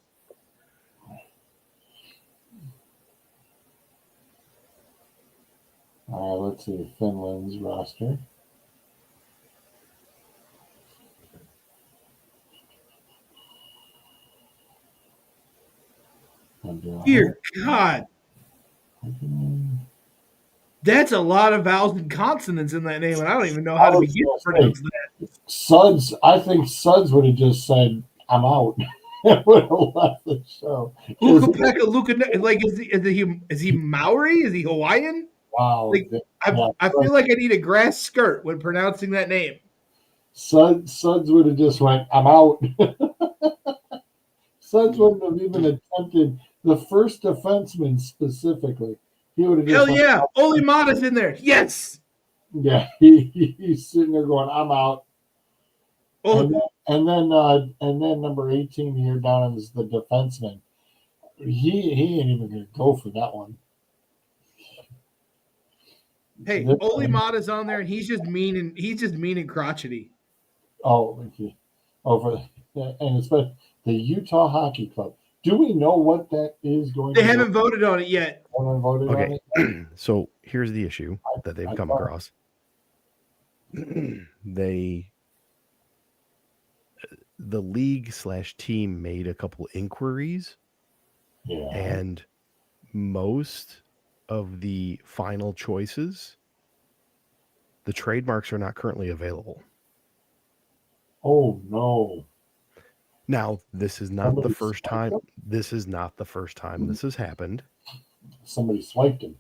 All right, let's see Finland's roster. Dear God. That's a lot of vowels and consonants in that name, and I don't even know how to begin to pronounce that. Suds, I think Suds would have just said, "I'm out." Would have left the show. Like, is he Maori? Is he Hawaiian? Wow. Like, I feel like I need a grass skirt when pronouncing that name. Suds would have just went, "I'm out." Suds wouldn't have even attempted the first defenseman specifically. He would have just Hell yeah, Oli Mata's in there. Yes. Yeah, he's sitting there going, "I'm out." Oh, and then number 18 here down is the defenseman. He ain't even gonna go for that one. Hey, Oli Mata's on there, and he's just mean and crotchety. Oh, okay. And especially the Utah Hockey Club. Do we know what that is going to be? They haven't voted on it yet. Haven't voted on it yet? So here's the issue that they've come across. The league/team made a couple inquiries, and most of the final choices, the trademarks are not currently available. Oh no. Now, this is not the first time. This is not the first time this has happened. Somebody swiped him.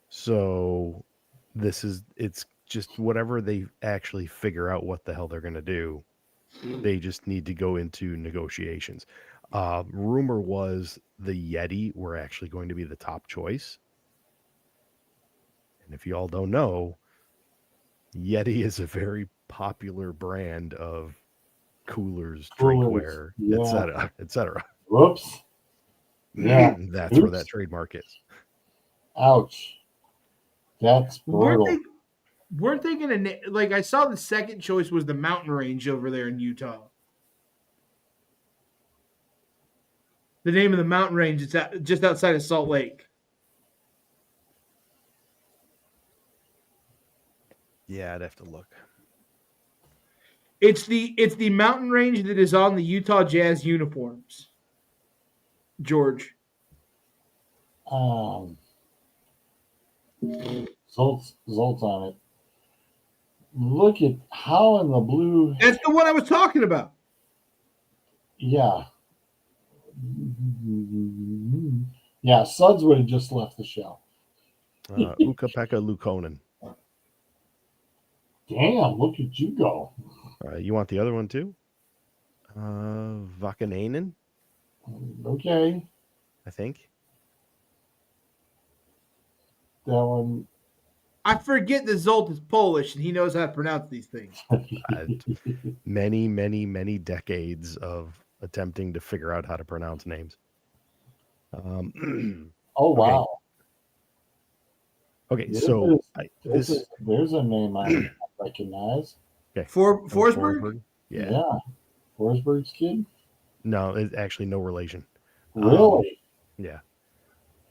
So it's just whatever they actually figure out what the hell they're going to do. They just need to go into negotiations. Rumor was the Yeti were actually going to be the top choice. And if you all don't know, Yeti is a very popular brand of coolers, drinkware, etc. Whoops. Yeah. That's where that trademark is. Ouch. That's brutal. Weren't they going to, like, I saw the second choice was the mountain range over there in Utah. The name of the mountain range is just outside of Salt Lake. Yeah, I'd have to look. It's the mountain range that is on the Utah Jazz uniforms. George. Zolt's on it. Look at how in the blue. That's the one I was talking about. Yeah. Yeah, Suds would have just left the show. Ukko-Pekka Luukkonen. Damn, look at you go. You want the other one too? Vakanainen, Okay, I think. that one. I forget that Zolt is Polish and he knows how to pronounce these things. Many, many, many decades of attempting to figure out how to pronounce names. Oh wow. Okay, so there's a name I recognize. Okay. Forsberg? Yeah. Forsberg's kid? No, it's actually no relation. Really? Yeah.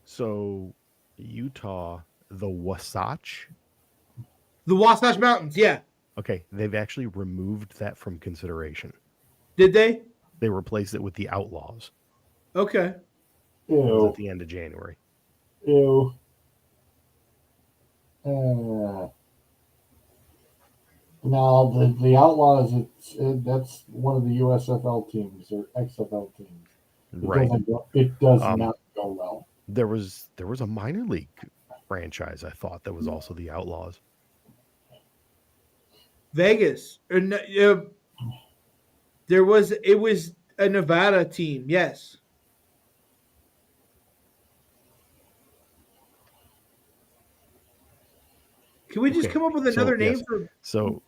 So Utah, the Wasatch. The Wasatch Mountains, yeah. Okay, they've actually removed that from consideration. Did they? They replaced it with the Outlaws. Okay. It was Ew. at the end of January. Ew. No, the Outlaws. That's one of the USFL teams or XFL teams. Right. It does not go well. There was a minor league franchise, I thought, that was also the Outlaws. Vegas. It was a Nevada team, yes. Can we just come up with another name for? So,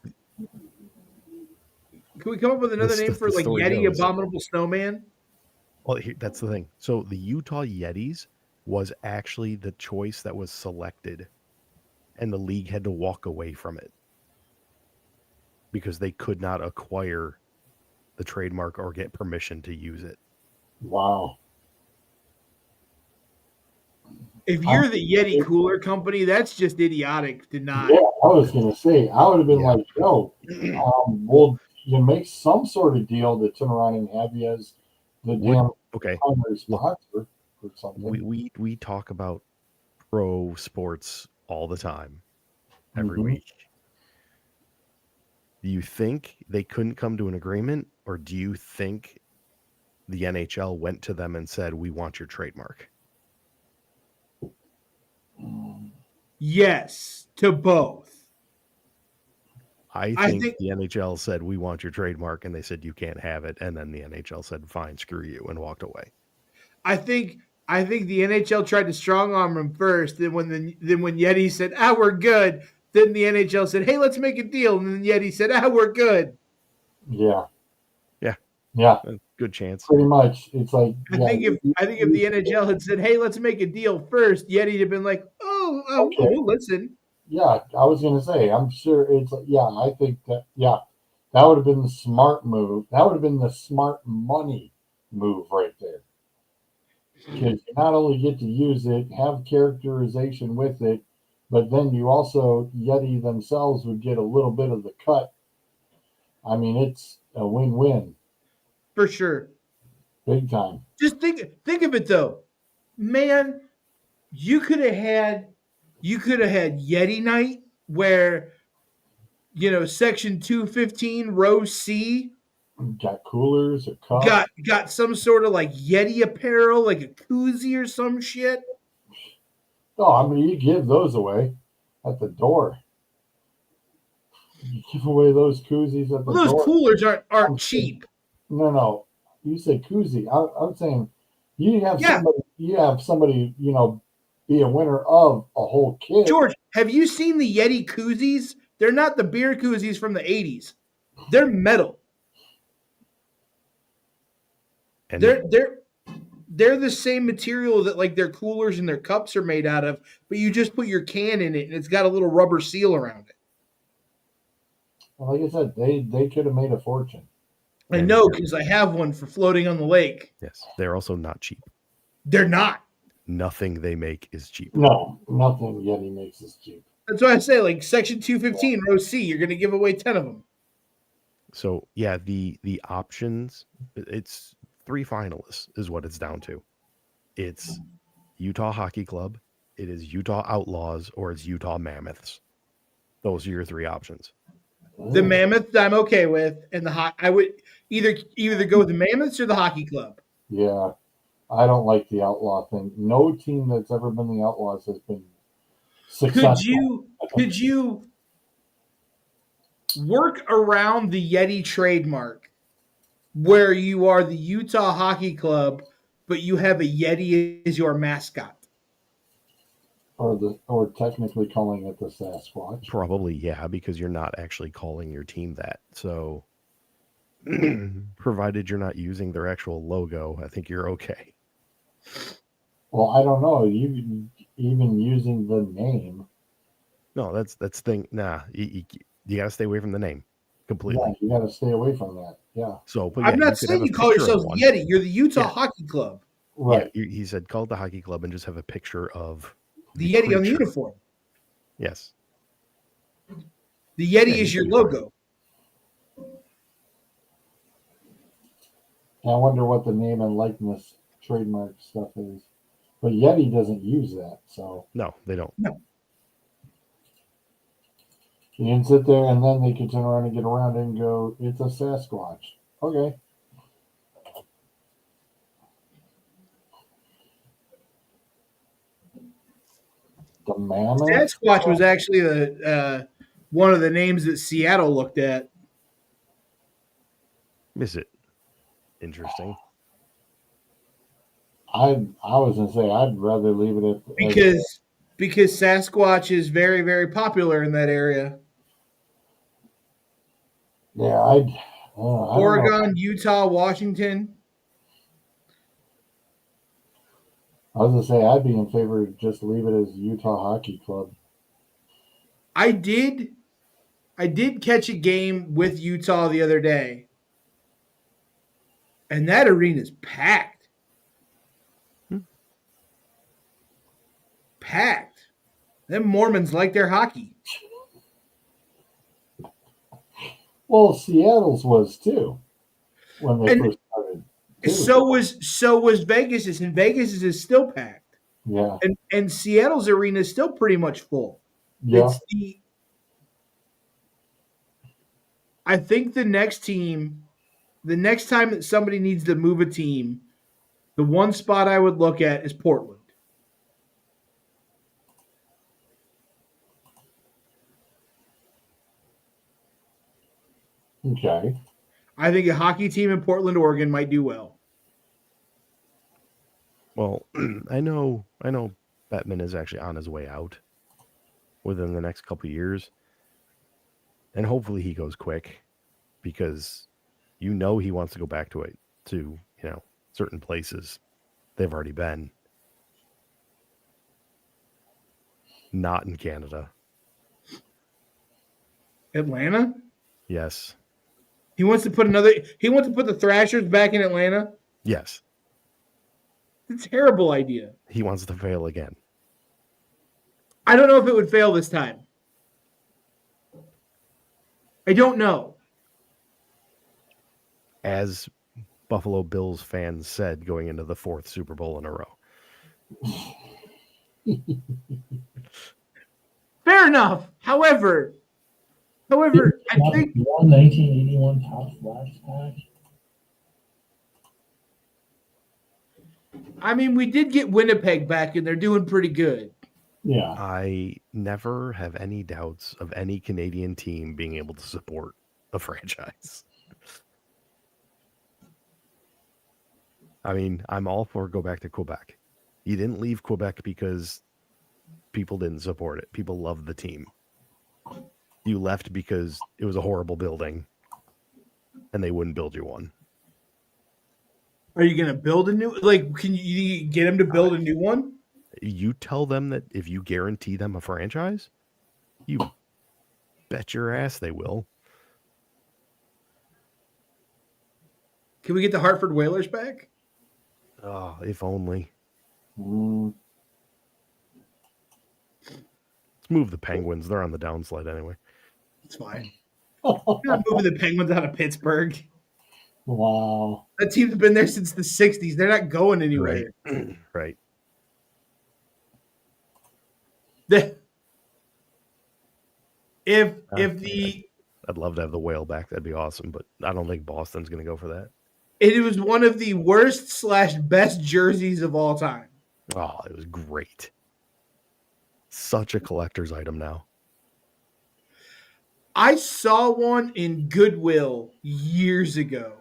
can we come up with another name for like Yeti Abominable Snowman? Well, that's the thing. So the Utah Yetis was actually the choice that was selected, and the league had to walk away from it because they could not acquire the trademark or get permission to use it. Wow. If you're the Yeti Cooler Company, that's just idiotic to not. Yeah, I was going to say, I would have been like, yo, well, you make some sort of deal to turn around and have you as the primary sponsor or something. We talk about pro sports all the time, every week. Do you think they couldn't come to an agreement, or do you think the NHL went to them and said, we want your trademark? Yes, to both. I think the NHL said, we want your trademark, and they said, you can't have it. And then the NHL said, fine, screw you, and walked away. I think the NHL tried to strong arm him first. Then when Yeti said, we're good, then the NHL said, hey, let's make a deal. And then Yeti said, we're good. Yeah. Yeah. Good chance. Pretty much. It's like I think if the NHL had said, hey, let's make a deal first, Yeti'd have been like, we'll listen. Yeah, I was going to say, I'm sure it's, I think that, that would have been the smart move. That would have been the smart money move right there. Because you not only get to use it, have characterization with it, but then you also, Yeti themselves would get a little bit of the cut. I mean, it's a win-win. For sure. Big time. Just think of it though. Man, you could have had Yeti night where, section 215 row C got coolers, a cup. Got some sort of like Yeti apparel, like a koozie or some shit. Oh, I mean, you give those away at the door. You give away those koozies at the door. Those coolers aren't cheap. No. You say koozie. I'm saying you have somebody, be a winner of a whole kit. George, have you seen the Yeti koozies? They're not the beer koozies from the 80s. They're metal. And they're the same material that like their coolers and their cups are made out of, but you just put your can in it and it's got a little rubber seal around it. Well, like I said, they could have made a fortune. I know because I have one for floating on the lake. Yes, they're also not cheap. They're not. Nothing they make is cheap. No, nothing Yeti makes is cheap. That's why I say, like, section 215, row C, you're going to give away 10 of them. So, yeah, the options, it's 3 finalists is what it's down to. It's Utah Hockey Club, it is Utah Outlaws, or it's Utah Mammoths. Those are your 3 options. The Mammoths I'm okay with, and I would either go with the Mammoths or the Hockey Club. Yeah, I don't like the Outlaw thing. No team that's ever been the Outlaws has been successful. Could you work around the Yeti trademark where you are the Utah Hockey Club, but you have a Yeti as your mascot? Or technically calling it the Sasquatch. Probably, yeah, because you're not actually calling your team that. So, provided you're not using their actual logo, I think you're okay. Well, I don't know. You even using the name. No, that's thing. Nah, you got to stay away from the name completely. Yeah, you got to stay away from that. Yeah. So, but yeah, I'm not you could have saying a you call picture of yourselves one. Yeti. You're the Utah Yeah. Hockey Club. Right. Yeah, he said call it the hockey club and just have a picture of The Yeti on the creature. uniform. Yes. The Yeti Yeah, is you your can be logo. I wonder what the name and likeness trademark stuff is. But Yeti doesn't use that, so No, they don't. you can sit there and then they can turn around and get around and go, it's a Sasquatch. Okay. The mammoth. Sasquatch was actually one of the names that Seattle looked at. Is it interesting? I was gonna say I'd rather leave it at Because Sasquatch is very, very popular in that area. yeah, I don't know. Oregon, Utah, Washington. I was gonna say I'd be in favor of just leave it as Utah Hockey Club. I did catch a game with Utah the other day, and that arena's packed. Packed. Them Mormons like their hockey. Well, Seattle's was too when they first started. Too. So was Vegas's, and Vegas's is still packed. Yeah. And Seattle's arena is still pretty much full. Yeah. I think the next time that somebody needs to move a team, the one spot I would look at is Portland. Okay. I think a hockey team in Portland, Oregon might do well. Well, I know Bettman is actually on his way out within the next couple of years. And hopefully he goes quick because he wants to go back to certain places they've already been. Not in Canada. Atlanta? Yes. He wants to put the Thrashers back in Atlanta? Yes. It's a terrible idea. He wants to fail again. I don't know if it would fail this time. I don't know. As Buffalo Bills fans said going into the 4th Super Bowl in a row. Fair enough. However, I think 1981 top flash patch. I mean, we did get Winnipeg back, and they're doing pretty good. Yeah. I never have any doubts of any Canadian team being able to support a franchise. I mean, I'm all for go back to Quebec. You didn't leave Quebec because people didn't support it. People loved the team. You left because it was a horrible building and they wouldn't build you one. Are you going to build a new? Can you get them to build a new one? You tell them that if you guarantee them a franchise, you bet your ass they will. Can we get the Hartford Whalers back? Oh, if only. Mm. Let's move the Penguins. They're on the downslide anyway. It's fine. We're not moving the Penguins out of Pittsburgh. Wow. That team's been there since the 60s. They're not going anywhere. Right. Right. I'd love to have the Whale back. That'd be awesome, but I don't think Boston's going to go for that. It was one of the worst / best jerseys of all time. Oh, it was great. such a collector's item now. I saw one in Goodwill years ago.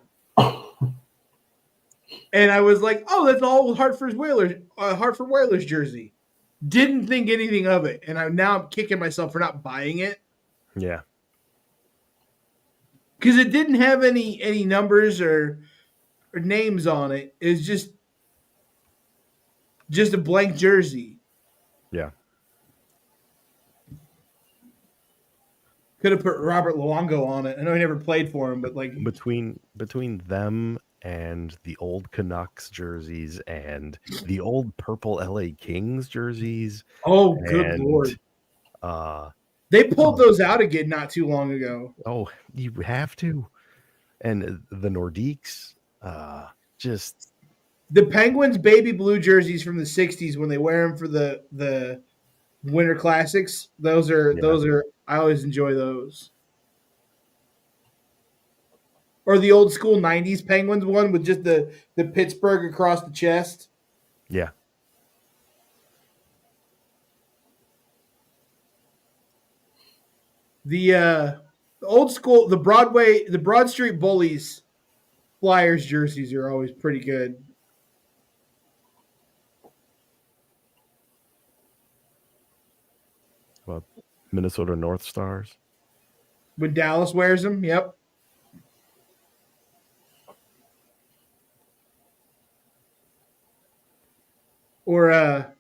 And I was like, "Oh, that's all Hartford Whalers jersey." Didn't think anything of it, and I'm kicking myself for not buying it Yeah. because it didn't have any numbers or names on it. It's just a blank jersey. Yeah. Could have put Robert Luongo on it. I know he never played for him, but like Between them and the old Canucks jerseys and the old purple LA Kings jerseys, oh, good and lord, uh they pulled those out again not too long ago. oh, you have to. And the Nordiques, just The Penguins baby blue jerseys from the '60s when they wear them for the Winter Classics. Those are I always enjoy those. Or the old school '90s Penguins one with just the Pittsburgh across the chest. yeah. The old school, the Broad Street Bullies Flyers jerseys are always pretty good. Well, Minnesota North Stars. When Dallas wears them, yep. Or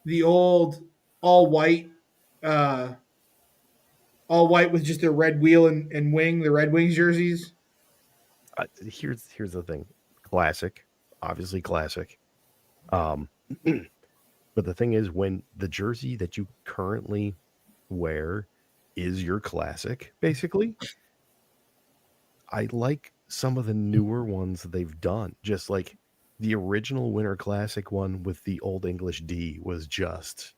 the old all white with just a red wheel and wing, the Red Wings jerseys. Here's the thing. Classic, obviously classic. But the thing is, when the jersey that you currently wear is your classic, basically, I like some of the newer ones they've done. Just like the original Winter Classic one with the Old English D was just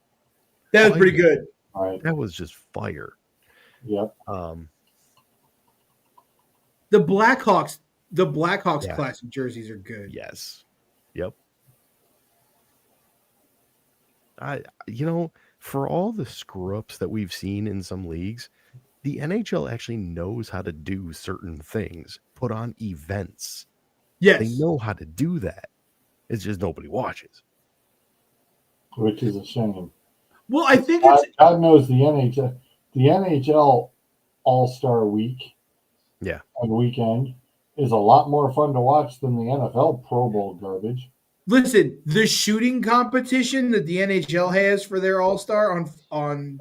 That was fire. pretty good. All right. That was just fire. Yep. The Blackhawks Yeah. classic jerseys are good. Yes. Yep. For all the screw ups that we've seen in some leagues, the NHL actually knows how to do certain things, put on events. Yes. They know how to do that. It's just nobody watches. Which is a shame. Well, I think it's God knows the NHL All-Star Week, Yeah. and weekend is a lot more fun to watch than the NFL Pro Bowl garbage. listen, the shooting competition that the NHL has for their All-Star on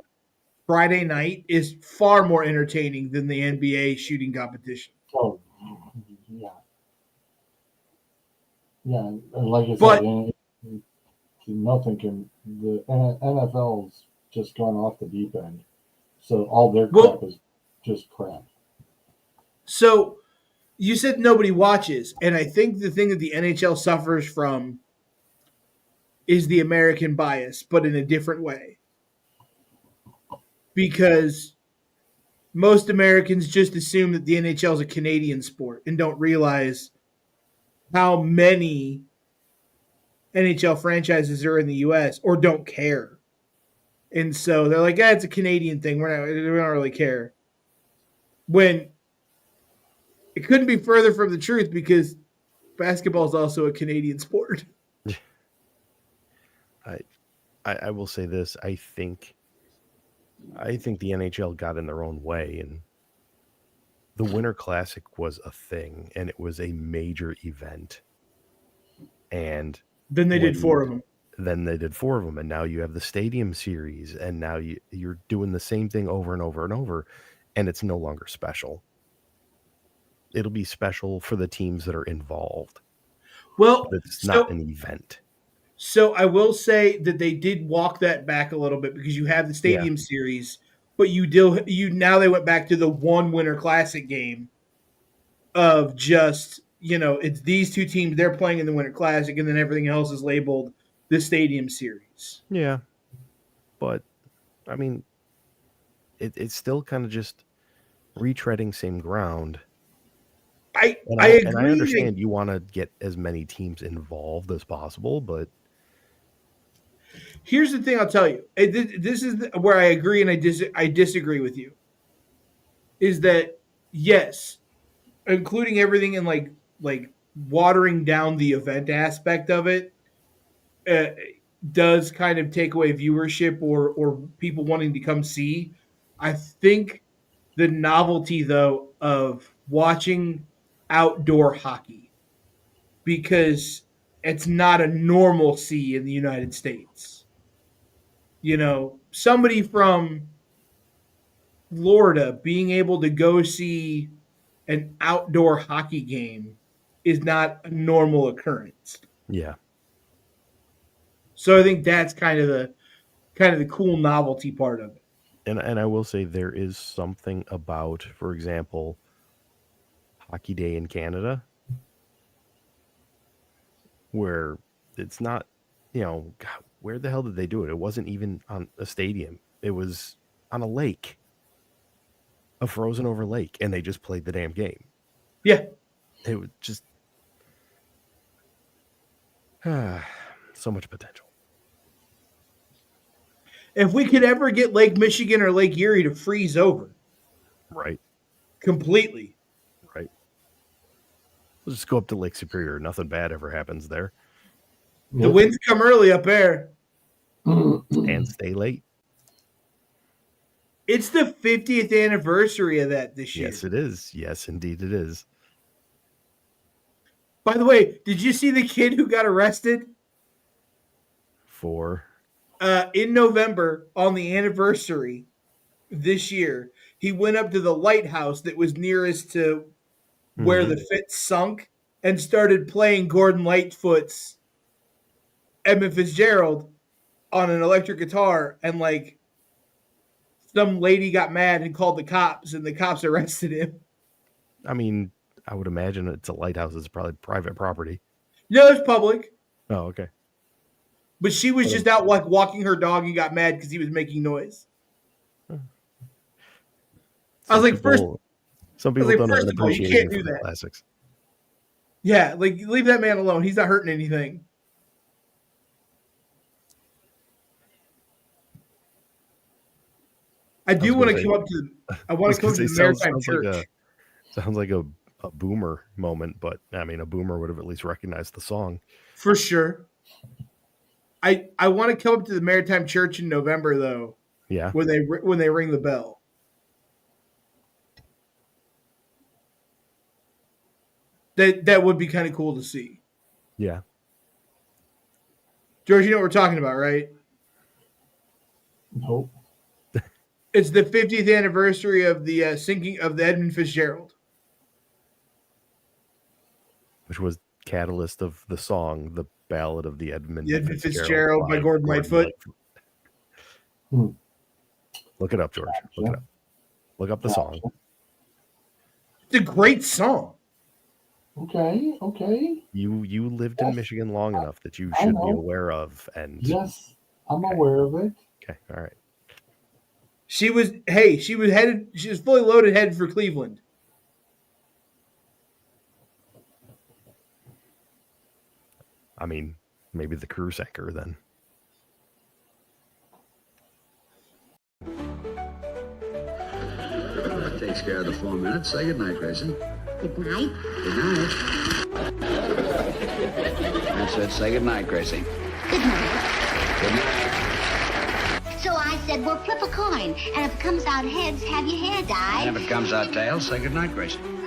Friday night is far more entertaining than the NBA shooting competition. Oh, yeah. Yeah, and like I But- said, nothing can. The NFL's just gone off the deep end, so all their Well- crap is just crap. So you said nobody watches, and I think the thing that the NHL suffers from is the American bias, but in a different way. Because most Americans just assume that the NHL is a Canadian sport and don't realize how many NHL franchises are in the US or don't care. And so they're like, it's a Canadian thing. We don't really care. When it couldn't be further from the truth because basketball is also a Canadian sport. I will say this. I think the NHL got in their own way, and the Winter Classic was a thing, and it was a major event. And Then they did 4 of them. Then they did 4 of them, and now you have the Stadium Series, and now you're doing the same thing over and over and over, and it's no longer special. It'll be special for the teams that are involved. Well, But it's not an event. So I will say that they did walk that back a little bit because you have the Stadium Series, but now they went back to the one Winter Classic game of just, it's these two teams, they're playing in the Winter Classic, and then everything else is labeled the Stadium Series. Yeah. But, I mean, it's still kind of just retreading same ground. I agree. And I understand you want to get as many teams involved as possible, but Here's the thing I'll tell you. This is where I agree and I disagree with you. Is that, yes, including everything in like watering down the event aspect of it does kind of take away viewership or people wanting to come see. I think the novelty, though, of watching outdoor hockey, because it's not a normalcy in the United States. You know, somebody from Florida being able to go see an outdoor hockey game is not a normal occurrence. Yeah. So I think that's kind of the cool novelty part of it. And I will say there is something about, for example, Hockey Day in Canada, where it's not, God, where the hell did they do it? It wasn't even on a stadium. It was on a lake, a frozen over lake, and they just played the damn game. Yeah. It was just so much potential. If we could ever get Lake Michigan or Lake Erie to freeze over. Right. Completely. Right. We'll just go up to Lake Superior. Nothing bad ever happens there. The winds come early up there. And stay late. It's the 50th anniversary of that this year. Yes, it is. Yes, indeed it is. By the way, did you see the kid who got arrested? For? In November, on the anniversary this year, he went up to the lighthouse that was nearest to where the Fitz sunk and started playing Gordon Lightfoot's Edmund Fitzgerald on an electric guitar, and like some lady got mad and called the cops, and the cops arrested him. I mean, I would imagine it's a lighthouse. It's probably private property. No, it's public. Oh, okay. But she was just out like walking her dog and got mad because he was making noise. I was like, some people don't have an first of all, you appreciation can't do for the that. classics. Yeah, like leave that man alone. He's not hurting anything. I do want to come up to. I want to come to the Maritime Church. Sounds like a boomer moment, but I mean, a boomer would have at least recognized the song for sure. I want to come up to the Maritime Church in November, though. Yeah. When they ring the bell. That would be kind of cool to see. Yeah. George, you know what we're talking about, right? Nope. It's the 50th anniversary of the sinking of the Edmund Fitzgerald. Which was catalyst of the song, The Ballad of the Edmund Fitzgerald by Gordon Lightfoot. Look it up, George. Look it up. Look up the song. It's a great song. Okay. You lived in Michigan long enough that you should be aware of. And yes, I'm aware of it. Okay, all right. She was fully loaded, headed for Cleveland. I mean, maybe the crew sank her then. That takes care of the 4 minutes. Say goodnight, Grayson. Good night. Good night. That's it. Say goodnight, Gracie. Good night. Good night. So I said, well, flip a coin. And if it comes out heads, have your hair dyed. And if it comes out tails, say goodnight, Grayson.